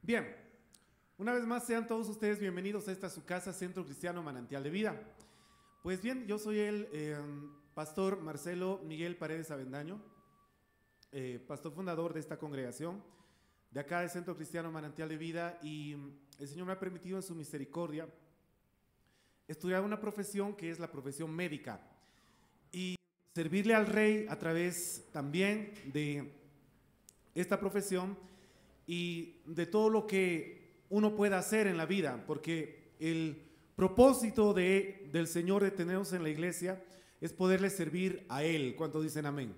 Bien, una vez más sean todos ustedes bienvenidos a esta su casa, Centro Cristiano Manantial de Vida. Pues bien, yo soy el pastor Marcelo Miguel Paredes Avendaño, pastor fundador de esta congregación, de acá del Centro Cristiano Manantial de Vida, y el Señor me ha permitido en su misericordia estudiar una profesión que es la profesión médica y servirle al Rey a través también de esta profesión y de todo lo que uno pueda hacer en la vida, porque el propósito del Señor de tenernos en la iglesia es poderle servir a Él. ¿Cuántos dicen amén?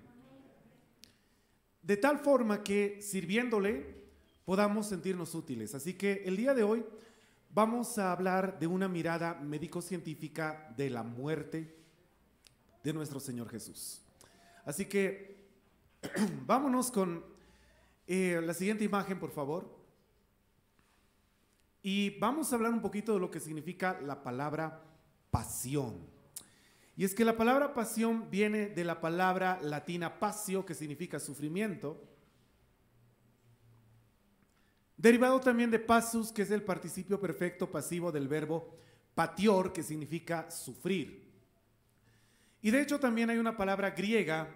De tal forma que sirviéndole podamos sentirnos útiles. Así que el día de hoy vamos a hablar de una mirada médico-científica de la muerte de nuestro Señor Jesús. Así que vámonos con la siguiente imagen, por favor. Y vamos a hablar un poquito de lo que significa la palabra pasión. Y es que la palabra pasión viene de la palabra latina passio, que significa sufrimiento, derivado también de passus, que es el participio perfecto pasivo del verbo patior, que significa sufrir. Y de hecho también hay una palabra griega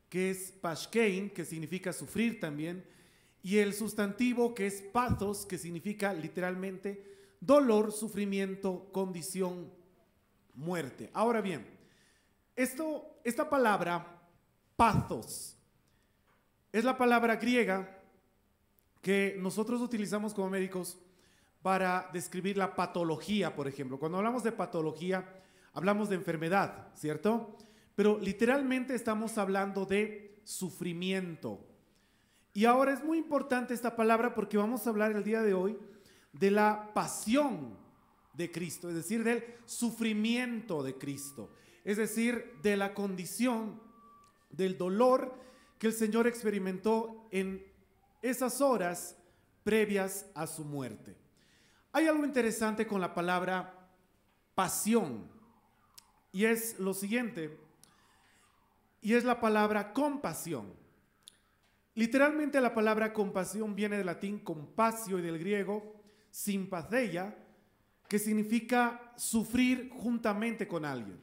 que es paskein, que significa sufrir también, y el sustantivo que es pathos, que significa literalmente dolor, sufrimiento, condición, muerte. Ahora bien, esta palabra pathos es la palabra griega que nosotros utilizamos como médicos para describir la patología, por ejemplo. Cuando hablamos de patología, hablamos de enfermedad, ¿cierto? Pero literalmente estamos hablando de sufrimiento. Y ahora es muy importante esta palabra porque vamos a hablar el día de hoy de la pasión de Cristo, es decir, del sufrimiento de Cristo, es decir, de la condición, del dolor que el Señor experimentó en esas horas previas a su muerte. Hay algo interesante con la palabra pasión y es lo siguiente, y es la palabra compasión. Literalmente la palabra compasión viene del latín compasio y del griego simpatheia, que significa sufrir juntamente con alguien.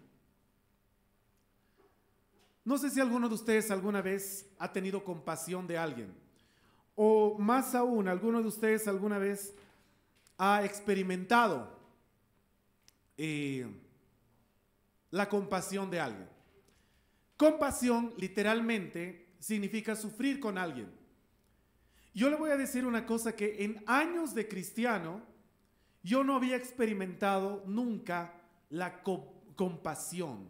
No sé si alguno de ustedes alguna vez ha tenido compasión de alguien, o más aún, alguno de ustedes alguna vez ha experimentado la compasión de alguien. Compasión literalmente significa sufrir con alguien. Yo le voy a decir una cosa, que en años de cristiano yo no había experimentado nunca la compasión,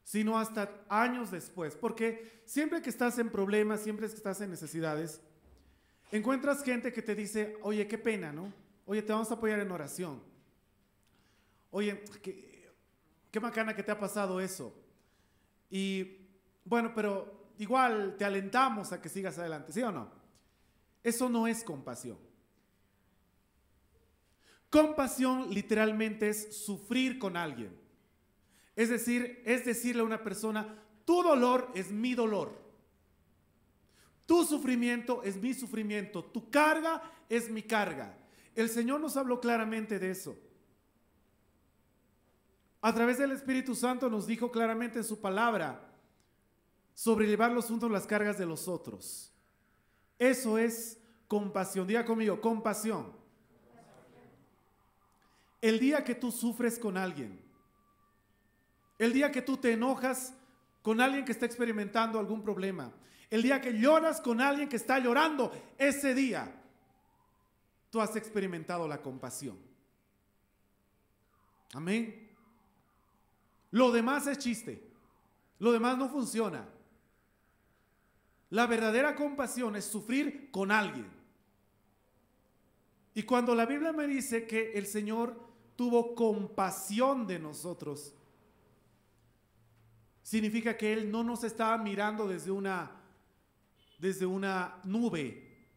sino hasta años después, porque siempre que estás en problemas, siempre que estás en necesidades, encuentras gente que te dice, oye, qué pena, ¿no? Oye, te vamos a apoyar en oración. Oye, qué bacana que te ha pasado eso. Y bueno, pero igual te alentamos a que sigas adelante, ¿sí o no? Eso no es compasión. Compasión literalmente es sufrir con alguien. Es decir, es decirle a una persona, tu dolor es mi dolor. Tu sufrimiento es mi sufrimiento. Tu carga es mi carga. El Señor nos habló claramente de eso. A través del Espíritu Santo nos dijo claramente en su palabra sobre llevar los unos las cargas de los otros. Eso es compasión. Diga conmigo, compasión. El día que tú sufres con alguien, el día que tú te enojas con alguien que está experimentando algún problema, el día que lloras con alguien que está llorando, ese día tú has experimentado la compasión. Amén. Lo demás es chiste. Lo demás no funciona. La verdadera compasión es sufrir con alguien. Y cuando la Biblia me dice que el Señor tuvo compasión de nosotros, significa que Él no nos estaba mirando desde una nube,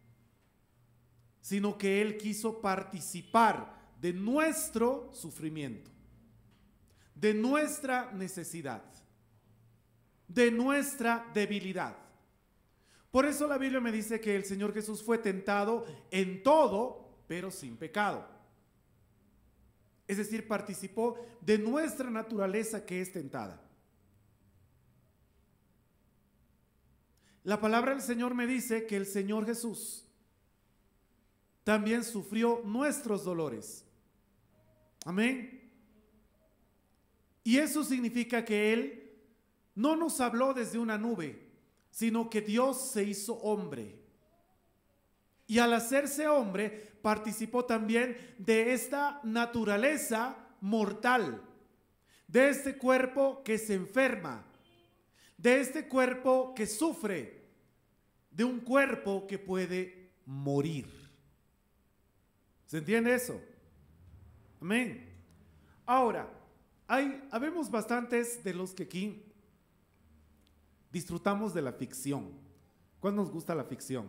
sino que Él quiso participar de nuestro sufrimiento, de nuestra necesidad, de nuestra debilidad. Por eso la Biblia me dice que el Señor Jesús fue tentado en todo, pero sin pecado. Es decir, participó de nuestra naturaleza que es tentada. La palabra del Señor me dice que el Señor Jesús también sufrió nuestros dolores. Amén. Y eso significa que Él no nos habló desde una nube, sino que Dios se hizo hombre. Y al hacerse hombre, participó también de esta naturaleza mortal, de este cuerpo que se enferma, de este cuerpo que sufre, de un cuerpo que puede morir. ¿Se entiende eso? Amén. Ahora, habemos bastantes de los que aquí disfrutamos de la ficción. ¿Cuál nos gusta la ficción?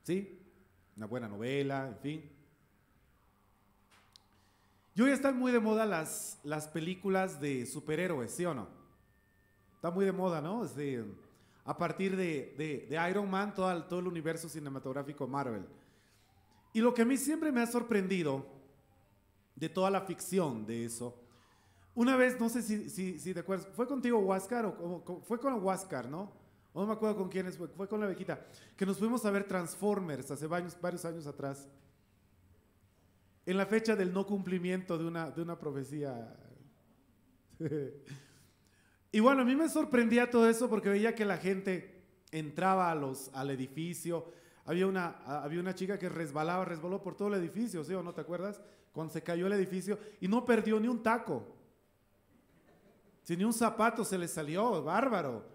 ¿Sí? Una buena novela, en fin. Y hoy están muy de moda las películas de superhéroes, ¿sí o no? Está muy de moda, ¿no? A partir de Iron Man, todo el universo cinematográfico Marvel. Y lo que a mí siempre me ha sorprendido de toda la ficción de eso, una vez, no sé si te acuerdas, ¿fue contigo Huáscar o fue con Huáscar, no? O no me acuerdo con quiénes fue con la viejita, que nos fuimos a ver Transformers hace varios años atrás, en la fecha del no cumplimiento de una profecía. Y bueno, a mí me sorprendía todo eso porque veía que la gente entraba al edificio. Había una chica que resbaló por todo el edificio, ¿sí o no te acuerdas? Cuando se cayó el edificio y no perdió ni un taco. Si ni un zapato se le salió, bárbaro.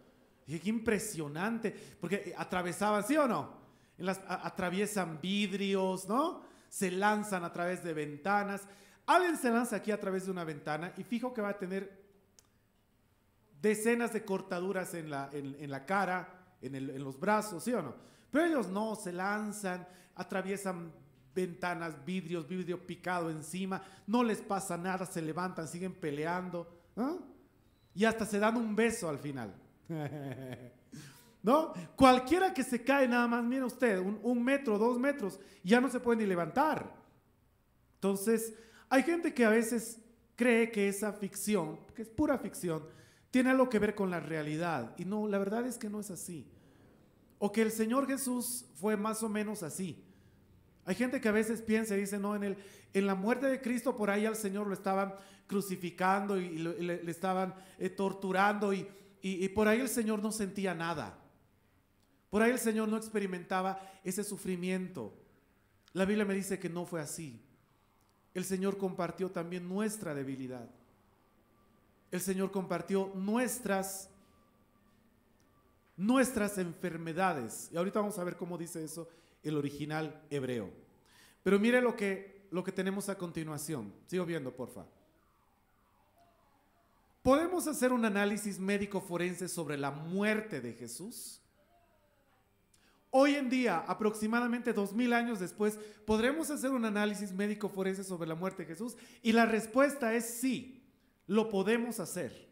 Dije, qué impresionante, porque atravesaban, ¿sí o no? Atraviesan vidrios, ¿no? Se lanzan a través de ventanas. Alguien se lanza aquí a través de una ventana y fijo que va a tener decenas de cortaduras en la cara, en los brazos, ¿sí o no? Pero ellos no, se lanzan, atraviesan ventanas, vidrio picado encima, no les pasa nada, se levantan, siguen peleando, ¿no? Y hasta se dan un beso al final. ¿No? Cualquiera que se cae nada más, mira usted, un metro, 2 metros, ya no se puede ni levantar. Entonces, hay gente que a veces cree que esa ficción, que es pura ficción, tiene algo que ver con la realidad. Y no, la verdad es que no es así. O que el Señor Jesús fue más o menos así. Hay gente que a veces piensa y dice, no, en la muerte de Cristo por ahí al Señor lo estaban crucificando y le estaban torturando y por ahí el Señor no sentía nada. Por ahí el Señor no experimentaba ese sufrimiento. La Biblia me dice que no fue así. El Señor compartió también nuestra debilidad. El Señor compartió nuestras enfermedades. Y ahorita vamos a ver cómo dice eso el original hebreo. Pero mire lo que tenemos a continuación. Sigo viendo, porfa. ¿Podemos hacer un análisis médico forense sobre la muerte de Jesús? Hoy en día, aproximadamente 2000 años después, ¿podremos hacer un análisis médico forense sobre la muerte de Jesús? Y la respuesta es sí, lo podemos hacer.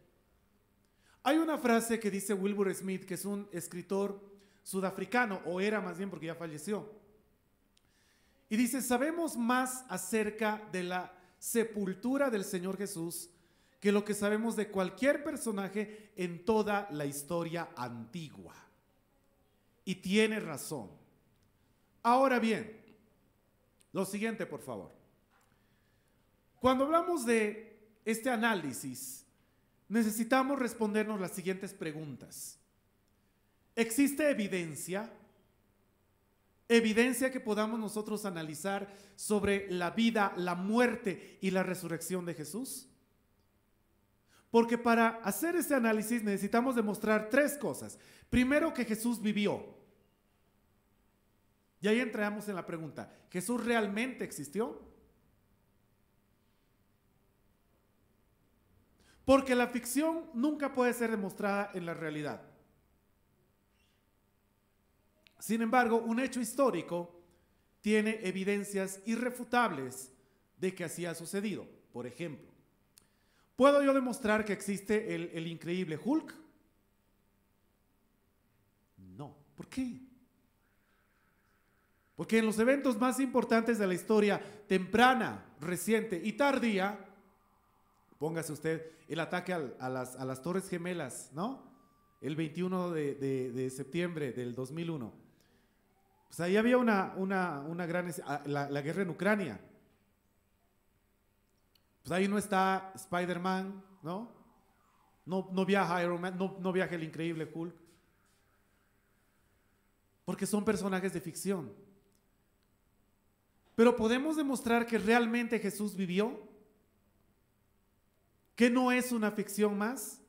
Hay una frase que dice Wilbur Smith, que es un escritor sudafricano, o era más bien porque ya falleció. Y dice, sabemos más acerca de la sepultura del Señor Jesús que lo que sabemos de cualquier personaje en toda la historia antigua. Y tiene razón. Ahora bien, lo siguiente, por favor. Cuando hablamos de este análisis, necesitamos respondernos las siguientes preguntas. ¿Existe evidencia? Evidencia que podamos nosotros analizar sobre la vida, la muerte y la resurrección de Jesús. Porque para hacer este análisis necesitamos demostrar 3 cosas. Primero, que Jesús vivió. Y ahí entramos en la pregunta, ¿Jesús realmente existió? Porque la ficción nunca puede ser demostrada en la realidad. Sin embargo, un hecho histórico tiene evidencias irrefutables de que así ha sucedido. Por ejemplo, ¿puedo yo demostrar que existe el increíble Hulk? No. ¿Por qué? Porque en los eventos más importantes de la historia temprana, reciente y tardía, póngase usted el ataque a las Torres Gemelas, ¿no? El 21 de septiembre del 2001. Pues ahí había una gran, la guerra en Ucrania. Pues ahí no está Spider-Man, ¿no? No viaja Iron Man, no viaja el increíble Hulk. Porque son personajes de ficción. Pero podemos demostrar que realmente Jesús vivió, que no es una ficción más.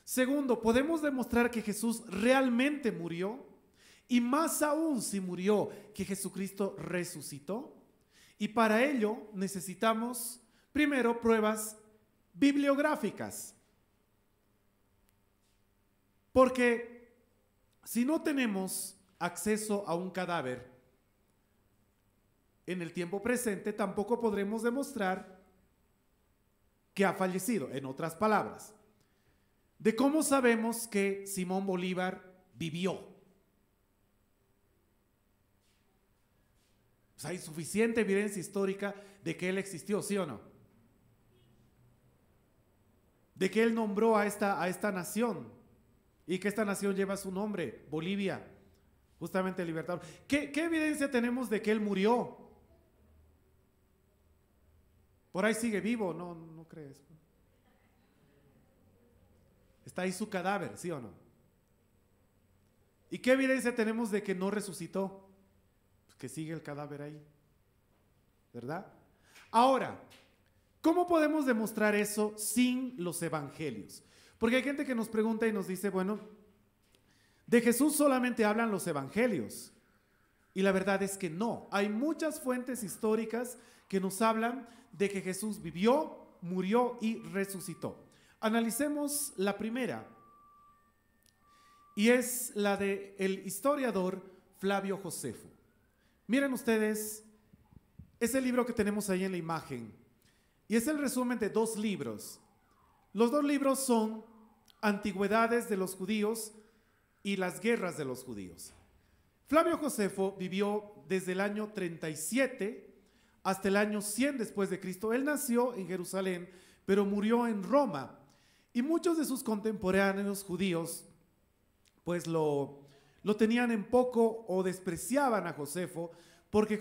Segundo, podemos demostrar que Jesús realmente murió, y más aún si murió, que Jesucristo resucitó. Y para ello necesitamos primero pruebas bibliográficas. Porque si no tenemos acceso a un cadáver en el tiempo presente, tampoco podremos demostrar que ha fallecido. En otras palabras, ¿de cómo sabemos que Simón Bolívar vivió? Pues hay suficiente evidencia histórica de que él existió, ¿sí o no? De que él nombró a esta nación y que esta nación lleva su nombre, Bolivia, justamente el libertador. ¿Qué evidencia tenemos de que él murió? Por ahí sigue vivo, ¿no crees? Está ahí su cadáver, ¿sí o no? ¿Y qué evidencia tenemos de que no resucitó? Pues que sigue el cadáver ahí, ¿verdad? Ahora, ¿cómo podemos demostrar eso sin los evangelios? Porque hay gente que nos pregunta y nos dice, bueno, de Jesús solamente hablan los evangelios. Y la verdad es que no. Hay muchas fuentes históricas que nos hablan de que Jesús vivió, murió y resucitó. Analicemos la primera, y es la del historiador Flavio Josefo. Miren ustedes, es el libro que tenemos ahí en la imagen, y es el resumen de dos libros. Los dos libros son Antigüedades de los Judíos y Las Guerras de los Judíos. Flavio Josefo vivió desde el año 37 hasta el año 100 después de Cristo. Él nació en Jerusalén, pero murió en Roma. Y muchos de sus contemporáneos judíos, pues lo tenían en poco o despreciaban a Josefo, porque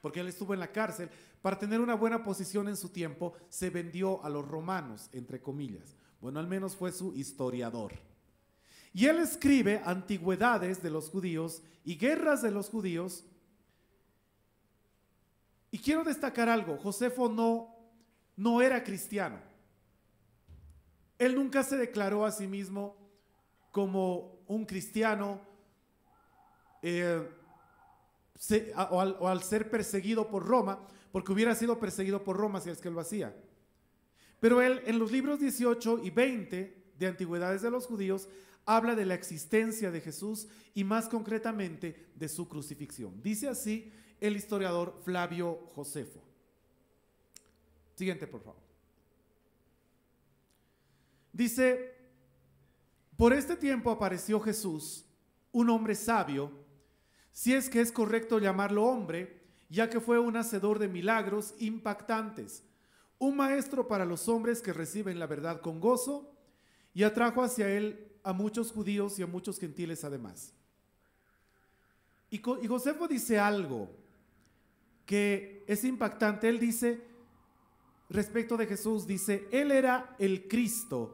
porque él estuvo en la cárcel, para tener una buena posición en su tiempo, se vendió a los romanos, entre comillas. Bueno, al menos fue su historiador. Y él escribe Antigüedades de los Judíos y Guerras de los Judíos. Y quiero destacar algo, Josefo no era cristiano. Él nunca se declaró a sí mismo como un cristiano o al ser perseguido por Roma, porque hubiera sido perseguido por Roma si es que lo hacía. Pero él en los libros 18 y 20 de Antigüedades de los Judíos habla de la existencia de Jesús y más concretamente de su crucifixión. Dice así el historiador Flavio Josefo. Siguiente, por favor. Dice, por este tiempo apareció Jesús, un hombre sabio, si es que es correcto llamarlo hombre, ya que fue un hacedor de milagros impactantes, un maestro para los hombres que reciben la verdad con gozo, y atrajo hacia él a muchos judíos y a muchos gentiles además. Y Josefo dice algo que es impactante. Él dice, respecto de Jesús, dice, él era el Cristo.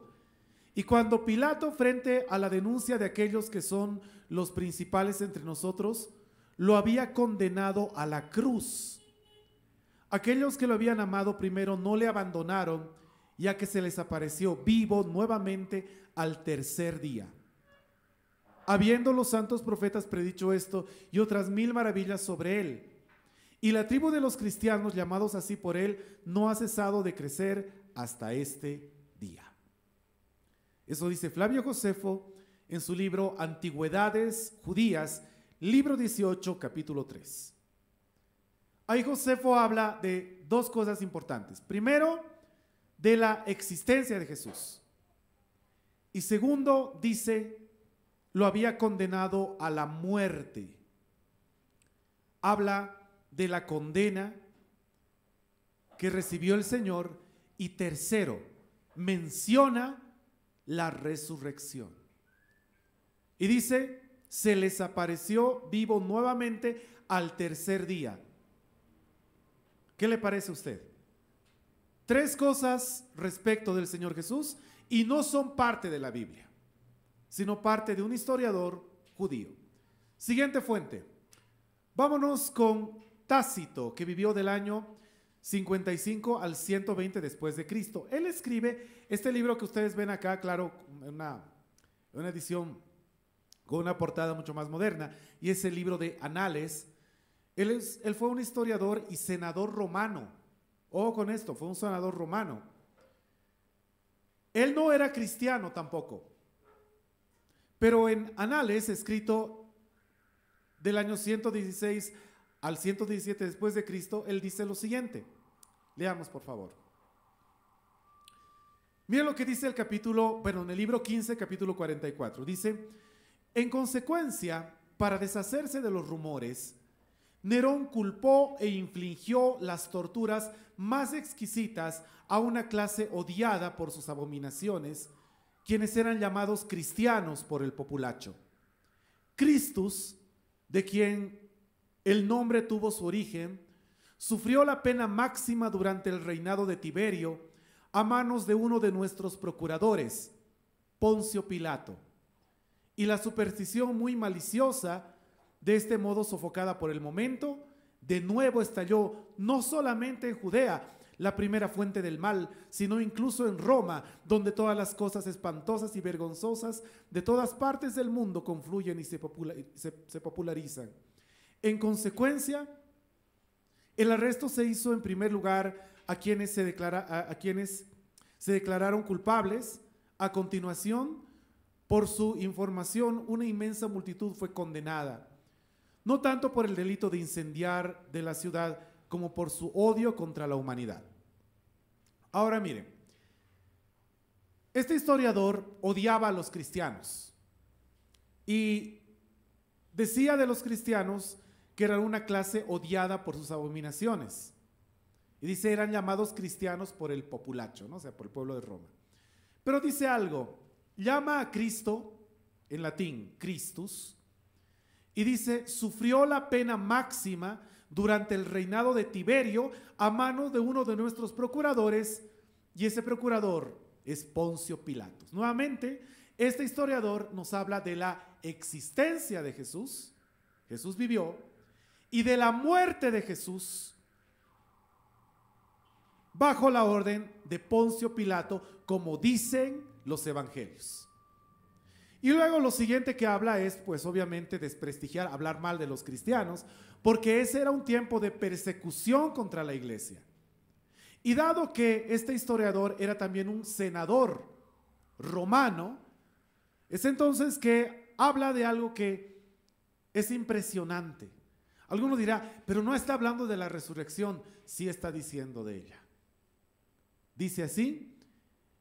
Y cuando Pilato, frente a la denuncia de aquellos que son los principales entre nosotros, lo había condenado a la cruz, aquellos que lo habían amado primero no le abandonaron, ya que se les apareció vivo nuevamente al tercer día. Habiendo los santos profetas predicho esto y otras 1000 maravillas sobre él. Y la tribu de los cristianos, llamados así por él, no ha cesado de crecer hasta este día. Eso dice Flavio Josefo en su libro Antigüedades Judías, libro 18, capítulo 3. Ahí Josefo habla de dos cosas importantes. Primero, de la existencia de Jesús. Y segundo, dice, lo había condenado a la muerte. habla de la condena que recibió el Señor, y tercero, menciona la resurrección. Y dice, se les apareció vivo nuevamente al tercer día. ¿Qué le parece a usted? Tres cosas respecto del Señor Jesús, y no son parte de la Biblia, sino parte de un historiador judío. Siguiente fuente. Vámonos con Tácito, que vivió del año 55 al 120 después de Cristo. Él escribe este libro que ustedes ven acá, claro, una edición con una portada mucho más moderna, y es el libro de Anales. Él fue un historiador y senador romano. Ojo con esto, fue un senador romano. Él no era cristiano tampoco, pero en Anales, escrito del año 116 al 117 después de Cristo, él dice lo siguiente. Leamos, por favor. Miren lo que dice en el libro 15, capítulo 44. Dice, en consecuencia, para deshacerse de los rumores, Nerón culpó e infligió las torturas más exquisitas a una clase odiada por sus abominaciones, quienes eran llamados cristianos por el populacho. Christus, de quien el nombre tuvo su origen, sufrió la pena máxima durante el reinado de Tiberio a manos de uno de nuestros procuradores, Poncio Pilato, y la superstición muy maliciosa, de este modo sofocada por el momento, de nuevo estalló no solamente en Judea, la primera fuente del mal, sino incluso en Roma, donde todas las cosas espantosas y vergonzosas de todas partes del mundo confluyen y se popularizan. En consecuencia, el arresto se hizo en primer lugar a quienes se declararon culpables. A continuación, por su información, una inmensa multitud fue condenada, no tanto por el delito de incendiar de la ciudad como por su odio contra la humanidad. Ahora miren, este historiador odiaba a los cristianos y decía de los cristianos que eran una clase odiada por sus abominaciones. Y dice, eran llamados cristianos por el populacho, ¿no? O sea, por el pueblo de Roma. Pero dice algo, llama a Cristo, en latín, Christus, y dice, sufrió la pena máxima durante el reinado de Tiberio a manos de uno de nuestros procuradores, y ese procurador es Poncio Pilatos. Nuevamente, este historiador nos habla de la existencia de Jesús. Jesús vivió, y de la muerte de Jesús bajo la orden de Poncio Pilato, como dicen los evangelios. Y luego lo siguiente que habla es, pues obviamente, desprestigiar, hablar mal de los cristianos, porque ese era un tiempo de persecución contra la iglesia. Y dado que este historiador era también un senador romano, es entonces que habla de algo que es impresionante. Alguno dirá, pero no está hablando de la resurrección, sí está diciendo de ella. Dice así,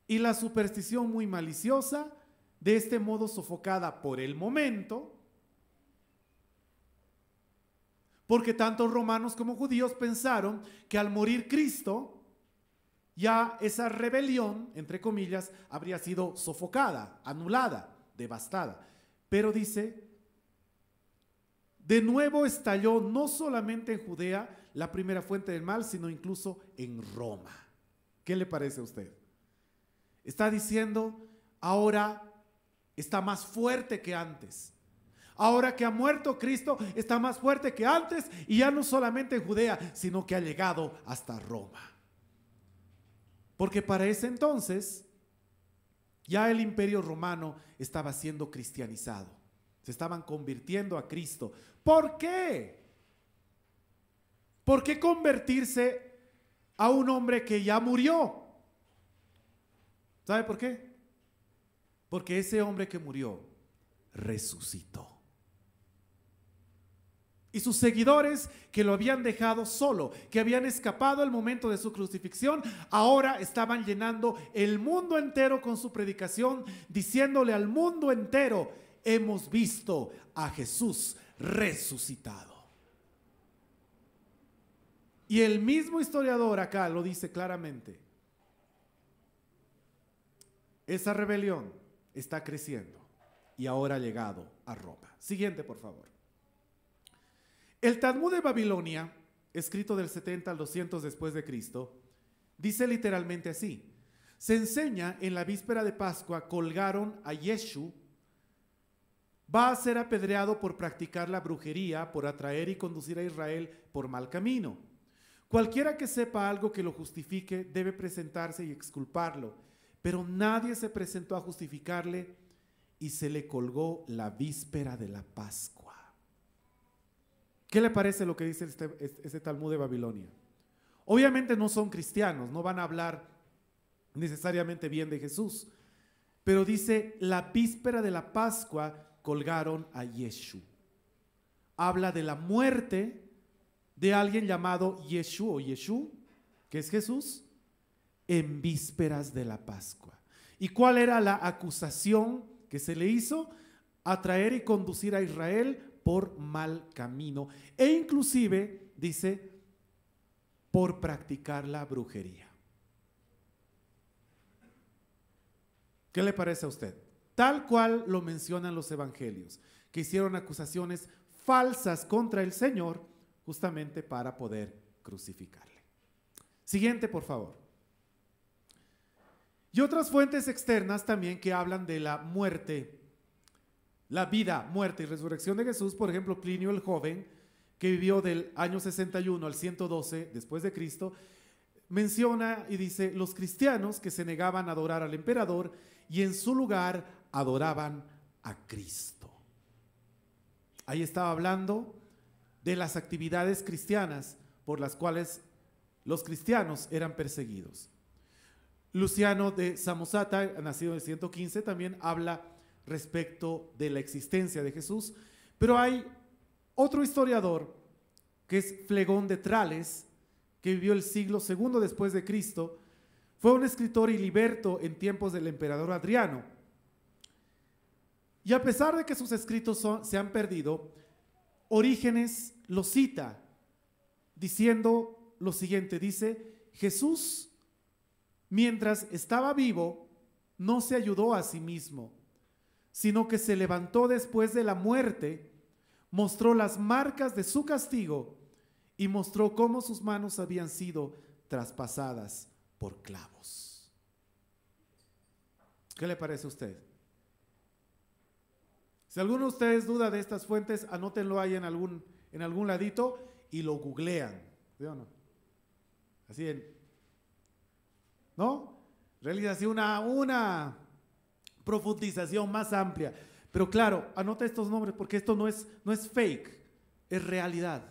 y la superstición muy maliciosa, de este modo sofocada por el momento, porque tanto romanos como judíos pensaron que al morir Cristo, ya esa rebelión, entre comillas, habría sido sofocada, anulada, devastada. Pero dice, de nuevo estalló no solamente en Judea la primera fuente del mal, sino incluso en Roma. ¿Qué le parece a usted? Está diciendo, ahora está más fuerte que antes. Ahora que ha muerto Cristo, está más fuerte que antes, y ya no solamente en Judea, sino que ha llegado hasta Roma. Porque para ese entonces, ya el imperio romano estaba siendo cristianizado. Se estaban convirtiendo a Cristo. ¿Por qué? ¿Por qué convertirse a un hombre que ya murió? ¿Sabe por qué? Porque ese hombre que murió resucitó. Y sus seguidores, que lo habían dejado solo, que habían escapado al momento de su crucifixión, ahora estaban llenando el mundo entero con su predicación, diciéndole al mundo entero, hemos visto a Jesús resucitado. Y el mismo historiador acá lo dice claramente. Esa rebelión está creciendo y ahora ha llegado a Roma. Siguiente, por favor. El Talmud de Babilonia, escrito del 70 al 200 después de Cristo, dice literalmente así. Se enseña en la víspera de Pascua colgaron a Yeshu, va a ser apedreado por practicar la brujería, por atraer y conducir a Israel por mal camino. Cualquiera que sepa algo que lo justifique debe presentarse y exculparlo, pero nadie se presentó a justificarle y se le colgó la víspera de la Pascua. ¿Qué le parece lo que dice este Talmud de Babilonia? Obviamente no son cristianos, no van a hablar necesariamente bien de Jesús, pero dice la víspera de la Pascua colgaron a Yeshu. Habla de la muerte de alguien llamado Yeshu o Yeshu, que es Jesús, en vísperas de la Pascua. ¿Y cuál era la acusación que se le hizo? Atraer y conducir a Israel por mal camino. E inclusive, dice, por practicar la brujería. ¿Qué le parece a usted? Tal cual lo mencionan los evangelios, que hicieron acusaciones falsas contra el Señor justamente para poder crucificarle. Siguiente, por favor. Y otras fuentes externas también que hablan de la muerte, la vida, muerte y resurrección de Jesús. Por ejemplo, Plinio el Joven, que vivió del año 61 al 112 después de Cristo, menciona y dice, los cristianos que se negaban a adorar al emperador y en su lugar adoraban a Cristo. Ahí estaba hablando de las actividades cristianas por las cuales los cristianos eran perseguidos. Luciano de Samosata, nacido en el 115, también habla respecto de la existencia de Jesús, pero hay otro historiador que es Flegón de Trales, que vivió el siglo II después de Cristo. Fue un escritor y liberto en tiempos del emperador Adriano. Y a pesar de que sus escritos se han perdido, Orígenes lo cita diciendo lo siguiente, dice, Jesús, mientras estaba vivo, no se ayudó a sí mismo, sino que se levantó después de la muerte, mostró las marcas de su castigo y mostró cómo sus manos habían sido traspasadas por clavos. ¿Qué le parece a usted? Si alguno de ustedes duda de estas fuentes, anótenlo ahí en algún ladito y lo googlean, ¿sí o no? Así ¿no? Realiza así una profundización más amplia. Pero claro, anota estos nombres porque esto no es fake, es realidad.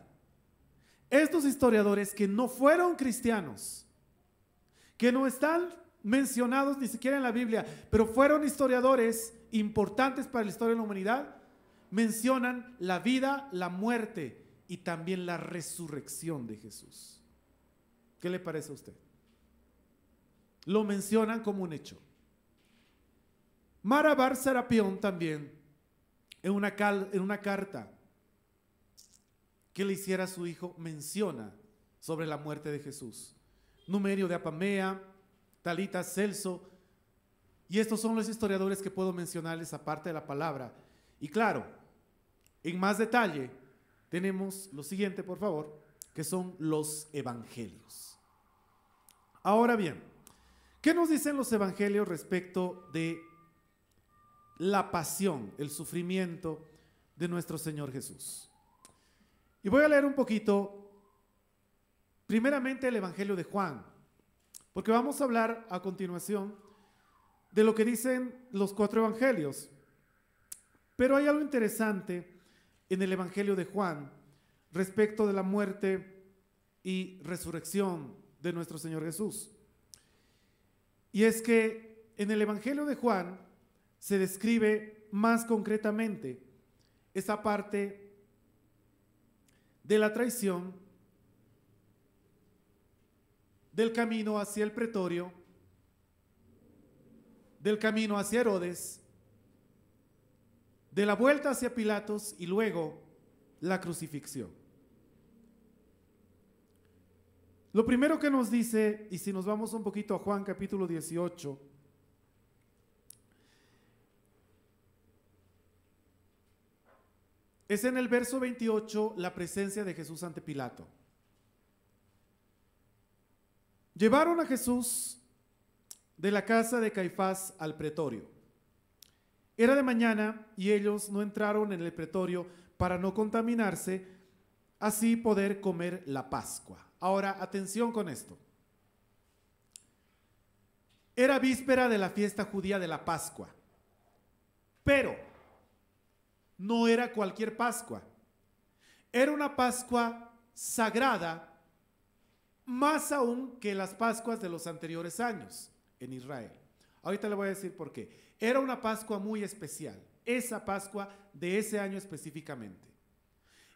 Estos historiadores que no fueron cristianos, que no están mencionados ni siquiera en la Biblia, pero fueron historiadores importantes para la historia de la humanidad, mencionan la vida, la muerte y también la resurrección de Jesús. ¿Qué le parece a usted? Lo mencionan como un hecho. Mara bar Serapión también, en una carta que le hiciera a su hijo, menciona sobre la muerte de Jesús. Numerio de Apamea, Talita Celso, y estos son los historiadores que puedo mencionarles aparte de la palabra. Y claro, en más detalle, tenemos lo siguiente, por favor, que son los evangelios. Ahora bien, ¿qué nos dicen los evangelios respecto de la pasión, el sufrimiento de nuestro Señor Jesús? Y voy a leer un poquito, primeramente el Evangelio de Juan, porque vamos a hablar a continuación de lo que dicen los 4 evangelios. Pero hay algo interesante en el Evangelio de Juan respecto de la muerte y resurrección de nuestro Señor Jesús. Y es que en el Evangelio de Juan se describe más concretamente esa parte de la traición, del camino hacia el pretorio, del camino hacia Herodes, de la vuelta hacia Pilatos y luego la crucifixión. Lo primero que nos dice, y si nos vamos un poquito a Juan capítulo 18, es en el verso 28 la presencia de Jesús ante Pilato. Llevaron a Jesús de la casa de Caifás al pretorio. Era de mañana y ellos no entraron en el pretorio para no contaminarse, así poder comer la Pascua. Ahora, atención con esto. Era víspera de la fiesta judía de la Pascua, pero no era cualquier Pascua. Era una Pascua sagrada, más aún que las Pascuas de los anteriores años en Israel. Ahorita le voy a decir por qué. Era una Pascua muy especial, esa Pascua de ese año específicamente.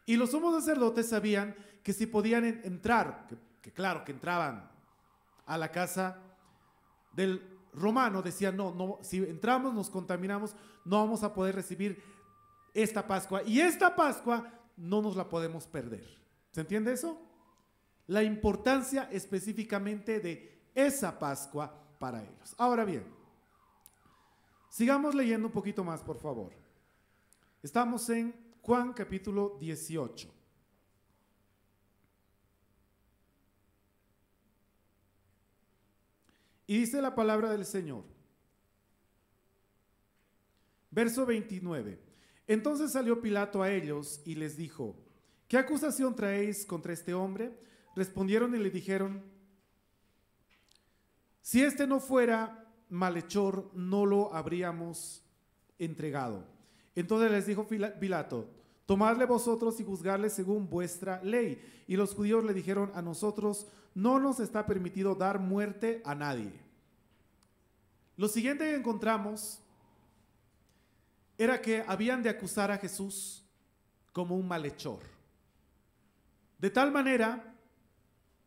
Y los sumos sacerdotes sabían que si podían entrar, que claro que entraban a la casa del romano, decían no, si entramos nos contaminamos, no vamos a poder recibir esta Pascua. Y esta Pascua no nos la podemos perder. ¿Se entiende eso? La importancia específicamente de esa Pascua para ellos. Ahora bien, sigamos leyendo un poquito más, por favor. Estamos en Juan capítulo 18. Y dice la palabra del Señor. Verso 29. Entonces salió Pilato a ellos y les dijo: ¿qué acusación traéis contra este hombre? Respondieron y le dijeron: si este no fuera malhechor, no lo habríamos entregado. Entonces les dijo Pilato: tomadle vosotros y juzgarle según vuestra ley. Y los judíos le dijeron: a nosotros no nos está permitido dar muerte a nadie. Lo siguiente que encontramos era que habían de acusar a Jesús como un malhechor. De tal manera,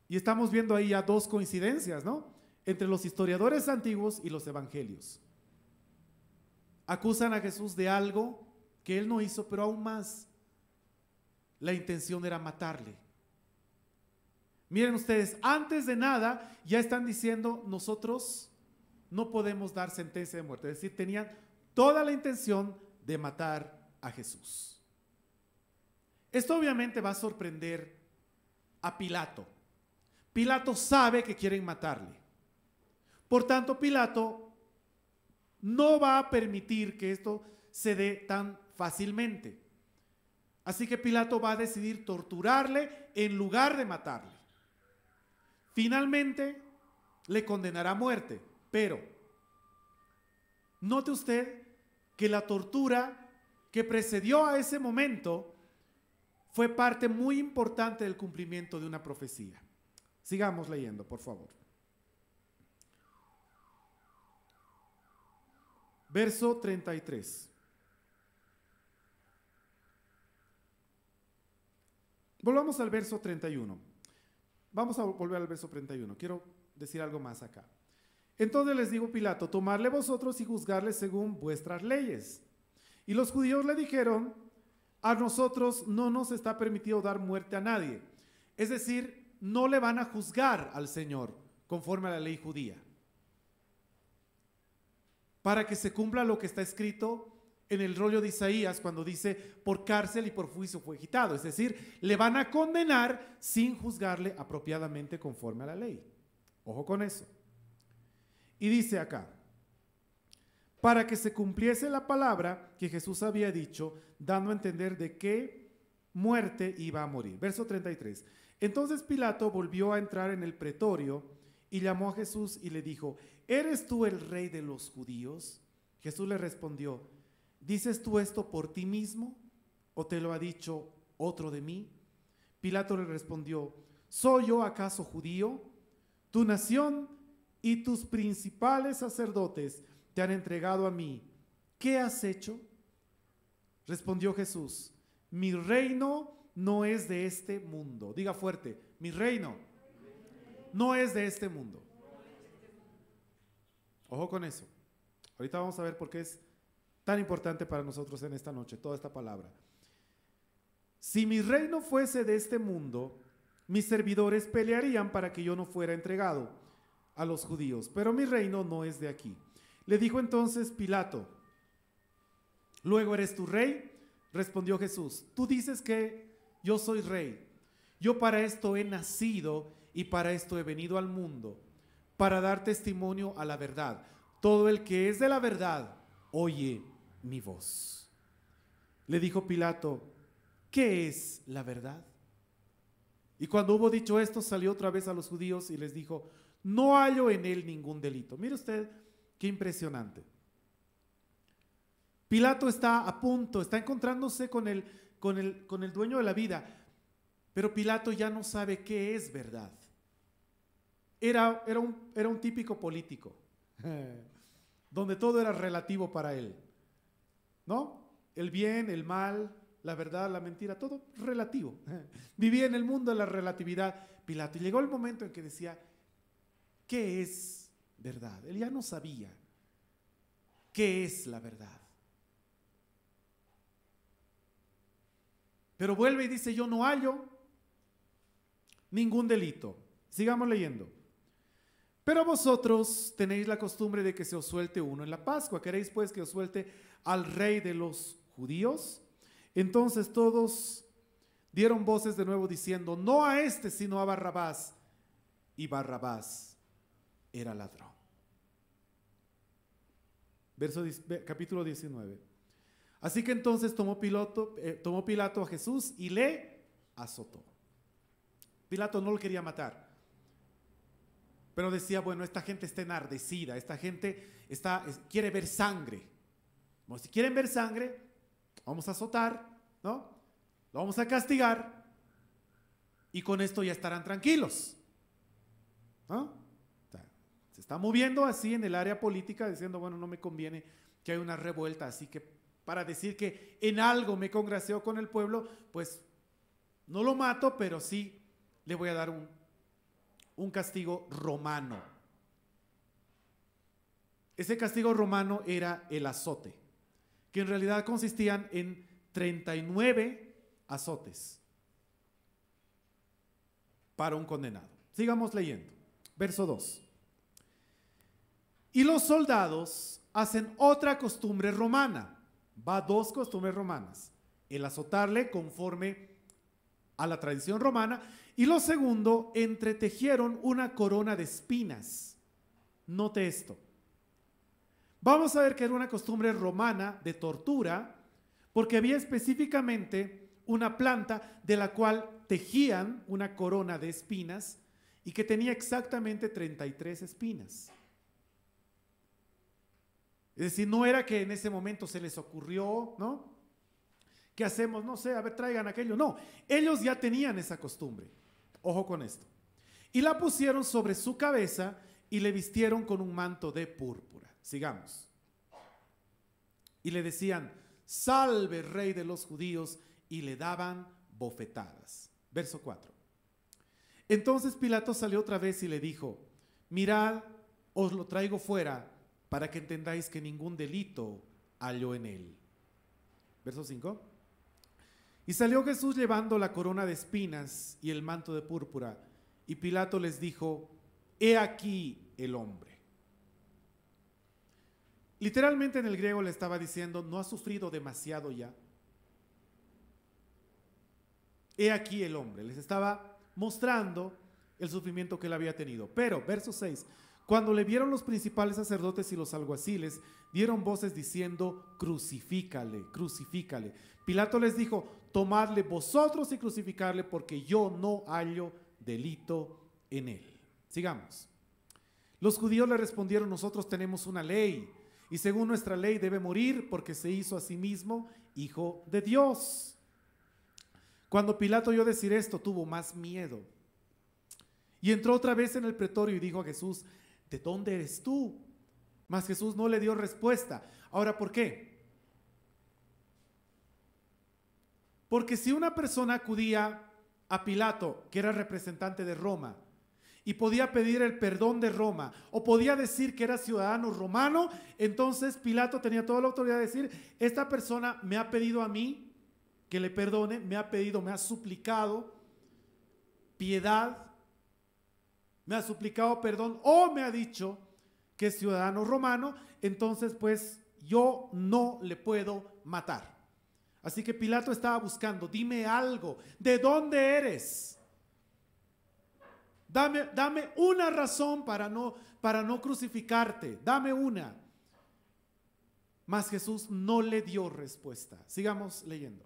y estamos viendo ahí ya dos coincidencias, ¿no?, entre los historiadores antiguos y los evangelios. Acusan a Jesús de algo que él no hizo, pero aún más, la intención era matarle. Miren ustedes, antes de nada ya están diciendo: nosotros no podemos dar sentencia de muerte. Es decir, tenían toda la intención de matar a Jesús. Esto obviamente va a sorprender a Pilato. Pilato sabe que quieren matarle. Por tanto, Pilato no va a permitir que esto se dé tan fácilmente. Así que Pilato va a decidir torturarle en lugar de matarle. Finalmente le condenará a muerte, pero note usted que la tortura que precedió a ese momento fue parte muy importante del cumplimiento de una profecía. Sigamos leyendo, por favor. Verso 33. Volvamos al verso 31. Vamos a volver al verso 31. Quiero decir algo más acá. Entonces les dijo Pilato: tomadle vosotros y juzgarle según vuestras leyes. Y los judíos le dijeron: a nosotros no nos está permitido dar muerte a nadie. Es decir, no le van a juzgar al Señor conforme a la ley judía, para que se cumpla lo que está escrito en el rollo de Isaías cuando dice: por cárcel y por juicio fue quitado. Es decir, le van a condenar sin juzgarle apropiadamente conforme a la ley. Ojo con eso. Y dice acá: para que se cumpliese la palabra que Jesús había dicho, dando a entender de qué muerte iba a morir. Verso 33. Entonces Pilato volvió a entrar en el pretorio y llamó a Jesús y le dijo: ¿eres tú el rey de los judíos? Jesús le respondió: ¿dices tú esto por ti mismo o te lo ha dicho otro de mí? Pilato le respondió: ¿soy yo acaso judío? Tu nación y tus principales sacerdotes te han entregado a mí. ¿Qué has hecho? Respondió Jesús: mi reino no es de este mundo. Diga fuerte: mi reino no es de este mundo. Ojo con eso. Ahorita vamos a ver por qué es tan importante para nosotros en esta noche toda esta palabra. Si mi reino fuese de este mundo, mis servidores pelearían para que yo no fuera entregado a los judíos, pero mi reino no es de aquí. Le dijo entonces Pilato: ¿luego eres tu rey? Respondió Jesús: tú dices que yo soy rey. Yo para esto he nacido y para esto he venido al mundo, para dar testimonio a la verdad. Todo el que es de la verdad oye mi voz. Le dijo Pilato: ¿qué es la verdad? Y cuando hubo dicho esto, salió otra vez a los judíos y les dijo: no hallo en él ningún delito. Mire usted qué impresionante. Pilato está a punto, está encontrándose con el dueño de la vida, pero Pilato ya no sabe qué es verdad. Era un típico político, donde todo era relativo para él, ¿no? El bien, el mal, la verdad, la mentira, todo relativo. Vivía en el mundo de la relatividad Pilato, y llegó el momento en que decía: ¿qué es verdad? Él ya no sabía qué es la verdad. Pero vuelve y dice: yo no hallo ningún delito. Sigamos leyendo. Pero vosotros tenéis la costumbre de que se os suelte uno en la Pascua. ¿Queréis pues que os suelte al rey de los judíos? Entonces todos dieron voces de nuevo diciendo: no a este, sino a Barrabás. Y Barrabás era ladrón. Capítulo 19. Así que entonces tomó Pilato a Jesús y le azotó. Pilato no lo quería matar, pero decía: bueno, esta gente está enardecida, esta gente quiere ver sangre. Bueno, si quieren ver sangre, vamos a azotar, ¿no? Lo vamos a castigar y con esto ya estarán tranquilos, ¿no? O sea, se está moviendo así en el área política diciendo: bueno, no me conviene que haya una revuelta, así que para decir que en algo me congració con el pueblo, pues no lo mato, pero sí le voy a dar un castigo romano. Ese castigo romano era el azote, que en realidad consistían en 39 azotes para un condenado. Sigamos leyendo. Verso 2. Y los soldados hacen otra costumbre romana. Va dos costumbres romanas: el azotarle conforme a la tradición romana, y lo segundo, entretejieron una corona de espinas. Note esto. Vamos a ver que era una costumbre romana de tortura, porque había específicamente una planta de la cual tejían una corona de espinas y que tenía exactamente 33 espinas. Es decir, no era que en ese momento se les ocurrió, ¿no? ¿Qué hacemos? No sé, a ver, traigan aquello. No, ellos ya tenían esa costumbre. Ojo con esto. Y la pusieron sobre su cabeza y le vistieron con un manto de púrpura. Sigamos. Y le decían: salve, rey de los judíos, y le daban bofetadas. Verso 4. Entonces Pilato salió otra vez y le dijo: mirad, os lo traigo fuera, para que entendáis que ningún delito halló en él. Verso 5. Y salió Jesús llevando la corona de espinas y el manto de púrpura, y Pilato les dijo: he aquí el hombre. Literalmente en el griego le estaba diciendo: ¿no ha sufrido demasiado ya? He aquí el hombre. Les estaba mostrando el sufrimiento que él había tenido. Pero, verso 6, cuando le vieron los principales sacerdotes y los alguaciles, dieron voces diciendo: crucifícale, crucifícale. Pilato les dijo: tomadle vosotros y crucificarle, porque yo no hallo delito en él. Sigamos. Los judíos le respondieron: nosotros tenemos una ley, y según nuestra ley debe morir, porque se hizo a sí mismo hijo de Dios. Cuando Pilato oyó decir esto, tuvo más miedo, y entró otra vez en el pretorio y dijo a Jesús: ¿de dónde eres tú? Mas Jesús no le dio respuesta. Ahora, ¿por qué? Porque si una persona acudía a Pilato, que era representante de Roma, y podía pedir el perdón de Roma, o podía decir que era ciudadano romano, entonces Pilato tenía toda la autoridad de decir: esta persona me ha pedido a mí que le perdone, me ha pedido, me ha suplicado piedad, me ha suplicado perdón o me ha dicho que es ciudadano romano, entonces pues yo no le puedo matar. Así que Pilato estaba buscando, dime algo, ¿de dónde eres? Dame una razón para no crucificarte, dame una. Mas Jesús no le dio respuesta. Sigamos leyendo.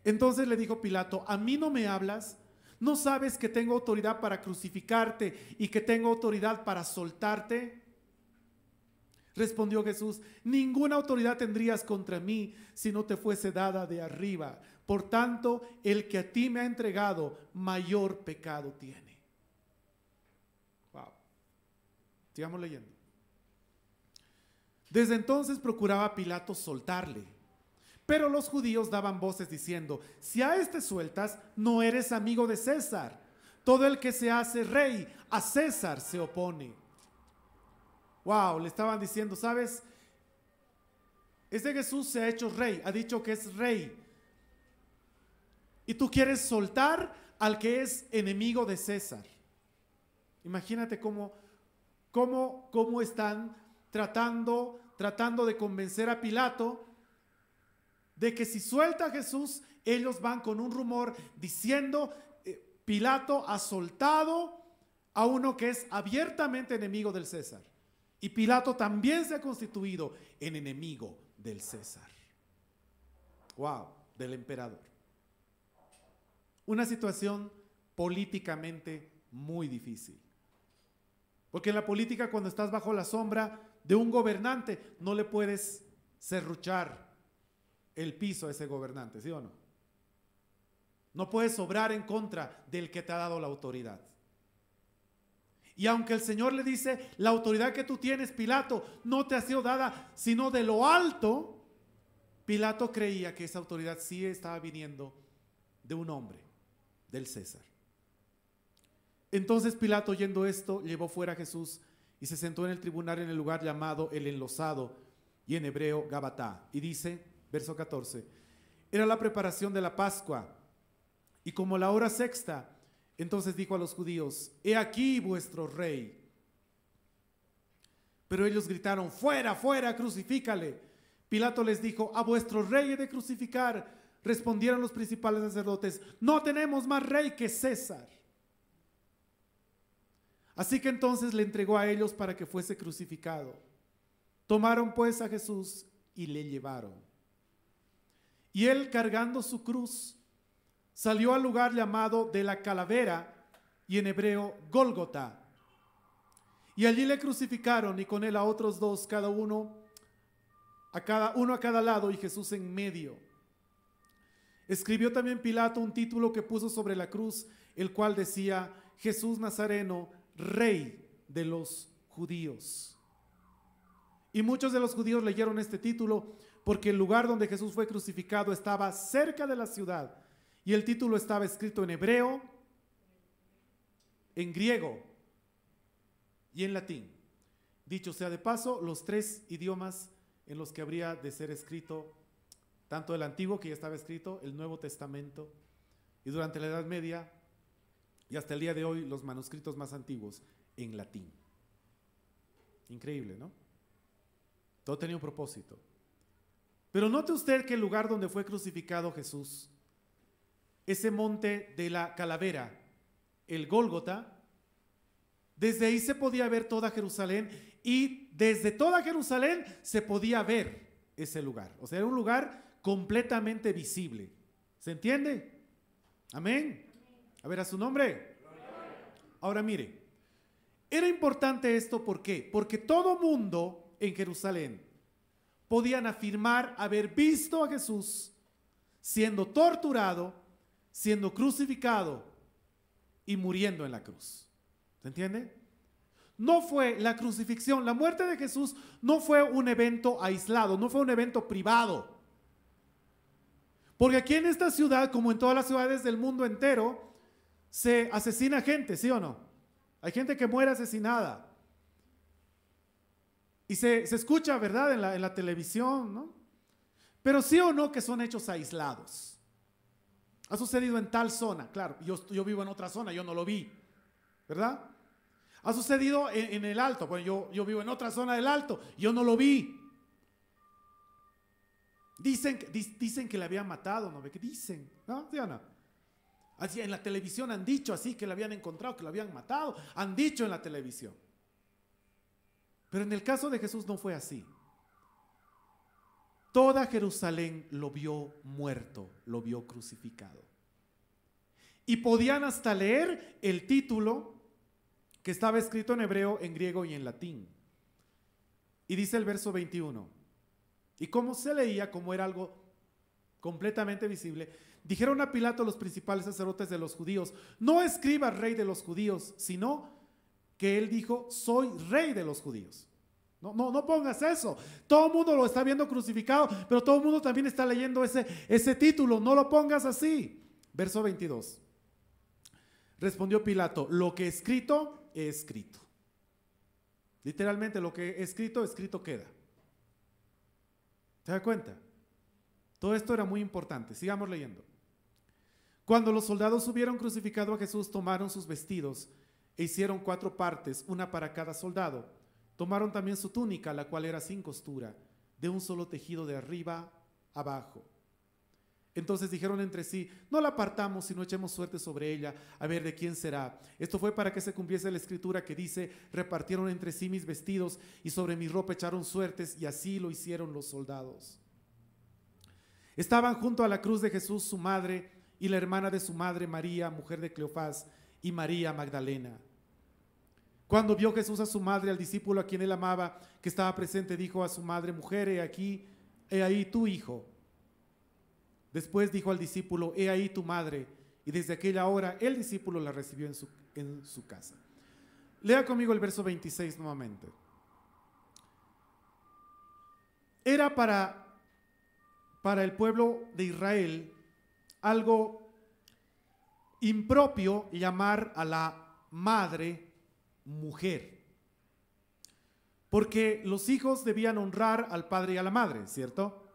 Entonces le dijo Pilato, ¿a mí no me hablas? ¿No sabes que tengo autoridad para crucificarte y que tengo autoridad para soltarte? Respondió Jesús, ninguna autoridad tendrías contra mí si no te fuese dada de arriba. Por tanto, el que a ti me ha entregado, mayor pecado tiene. Wow. Sigamos leyendo. Desde entonces procuraba Pilato soltarle, pero los judíos daban voces diciendo, si a este sueltas, no eres amigo de César. Todo el que se hace rey, a César se opone. Wow, le estaban diciendo, ¿sabes? Este Jesús se ha hecho rey, ha dicho que es rey. Y tú quieres soltar al que es enemigo de César. Imagínate cómo están tratando de convencer a Pilato de que si suelta a Jesús, ellos van con un rumor diciendo, Pilato ha soltado a uno que es abiertamente enemigo del César. Y Pilato también se ha constituido en enemigo del César. Wow, del emperador. Una situación políticamente muy difícil. Porque en la política, cuando estás bajo la sombra de un gobernante, no le puedes serruchar el piso a ese gobernante, ¿sí o no? No puedes obrar en contra del que te ha dado la autoridad. Y aunque el Señor le dice, la autoridad que tú tienes, Pilato, no te ha sido dada sino de lo alto, Pilato creía que esa autoridad sí estaba viniendo de un hombre, del César. Entonces Pilato, oyendo esto, llevó fuera a Jesús y se sentó en el tribunal en el lugar llamado el Enlosado, y en hebreo Gabatá. Y dice, verso 14, era la preparación de la Pascua, y como la hora sexta, entonces dijo a los judíos, he aquí vuestro rey. Pero ellos gritaron, fuera, fuera, crucifícale. Pilato les dijo, a vuestro rey he de crucificar. Respondieron los principales sacerdotes, no tenemos más rey que César. Así que entonces le entregó a ellos para que fuese crucificado. Tomaron pues a Jesús y le llevaron. Y él, cargando su cruz, salió al lugar llamado de la calavera, y en hebreo Gólgota. Y allí le crucificaron, y con él a otros dos, cada uno a cada lado, y Jesús en medio. Escribió también Pilato un título que puso sobre la cruz, el cual decía, Jesús Nazareno, Rey de los judíos. Y muchos de los judíos leyeron este título porque el lugar donde Jesús fue crucificado estaba cerca de la ciudad. Y el título estaba escrito en hebreo, en griego y en latín. Dicho sea de paso, los tres idiomas en los que habría de ser escrito, tanto el Antiguo, que ya estaba escrito, el Nuevo Testamento, y durante la Edad Media, y hasta el día de hoy, los manuscritos más antiguos en latín. Increíble, ¿no? Todo tenía un propósito. Pero note usted que el lugar donde fue crucificado Jesús, ese monte de la calavera, el Gólgota, desde ahí se podía ver toda Jerusalén, y desde toda Jerusalén se podía ver ese lugar. O sea, era un lugar completamente visible. ¿Se entiende? Amén. A ver, a su nombre. Ahora mire, era importante esto, ¿por qué? Porque todo mundo en Jerusalén podían afirmar haber visto a Jesús siendo torturado, siendo crucificado y muriendo en la cruz. ¿Se entiende? No fue la crucifixión, la muerte de Jesús no fue un evento aislado, no fue un evento privado. Porque aquí en esta ciudad, como en todas las ciudades del mundo entero, se asesina gente, ¿sí o no? Hay gente que muere asesinada. Y se escucha, ¿verdad? En la televisión, ¿no? Pero sí o no que son hechos aislados. Ha sucedido en tal zona, claro, yo vivo en otra zona, yo no lo vi, ¿verdad? Ha sucedido en el Alto, bueno, yo vivo en otra zona del Alto, yo no lo vi. Dicen que le habían matado, ¿no? ¿Qué dicen? ¿No? ¿Sí o no? Así en la televisión han dicho así, que le habían encontrado, que lo habían matado, han dicho en la televisión. Pero en el caso de Jesús no fue así. Toda Jerusalén lo vio muerto, lo vio crucificado. Y podían hasta leer el título que estaba escrito en hebreo, en griego y en latín. Y dice el verso 21. Y como se leía, como era algo completamente visible, dijeron a Pilato los principales sacerdotes de los judíos: no escriba rey de los judíos, sino que él dijo: soy rey de los judíos. No pongas eso. Todo el mundo lo está viendo crucificado, pero todo el mundo también está leyendo ese título. No lo pongas así. Verso 22. Respondió Pilato: lo que he escrito, he escrito. Literalmente, lo que he escrito, escrito queda. ¿Se da cuenta? Todo esto era muy importante. Sigamos leyendo. Cuando los soldados hubieron crucificado a Jesús, tomaron sus vestidos e hicieron 4 partes, una para cada soldado. Tomaron también su túnica, la cual era sin costura, de un solo tejido de arriba abajo. Entonces dijeron entre sí: no la partamos, sino echemos suerte sobre ella, a ver de quién será. Esto fue para que se cumpliese la escritura que dice: repartieron entre sí mis vestidos y sobre mi ropa echaron suertes, y así lo hicieron los soldados. Estaban junto a la cruz de Jesús su madre y la hermana de su madre, María, mujer de Cleofás, y María Magdalena. Cuando vio Jesús a su madre, al discípulo a quien él amaba, que estaba presente, dijo a su madre: mujer, he ahí tu hijo. Después dijo al discípulo: he ahí tu madre. Y desde aquella hora el discípulo la recibió en su casa. Lea conmigo el verso 26 nuevamente. Era para el pueblo de Israel algo impropio llamar a la madre mujer, porque los hijos debían honrar al padre y a la madre, ¿cierto?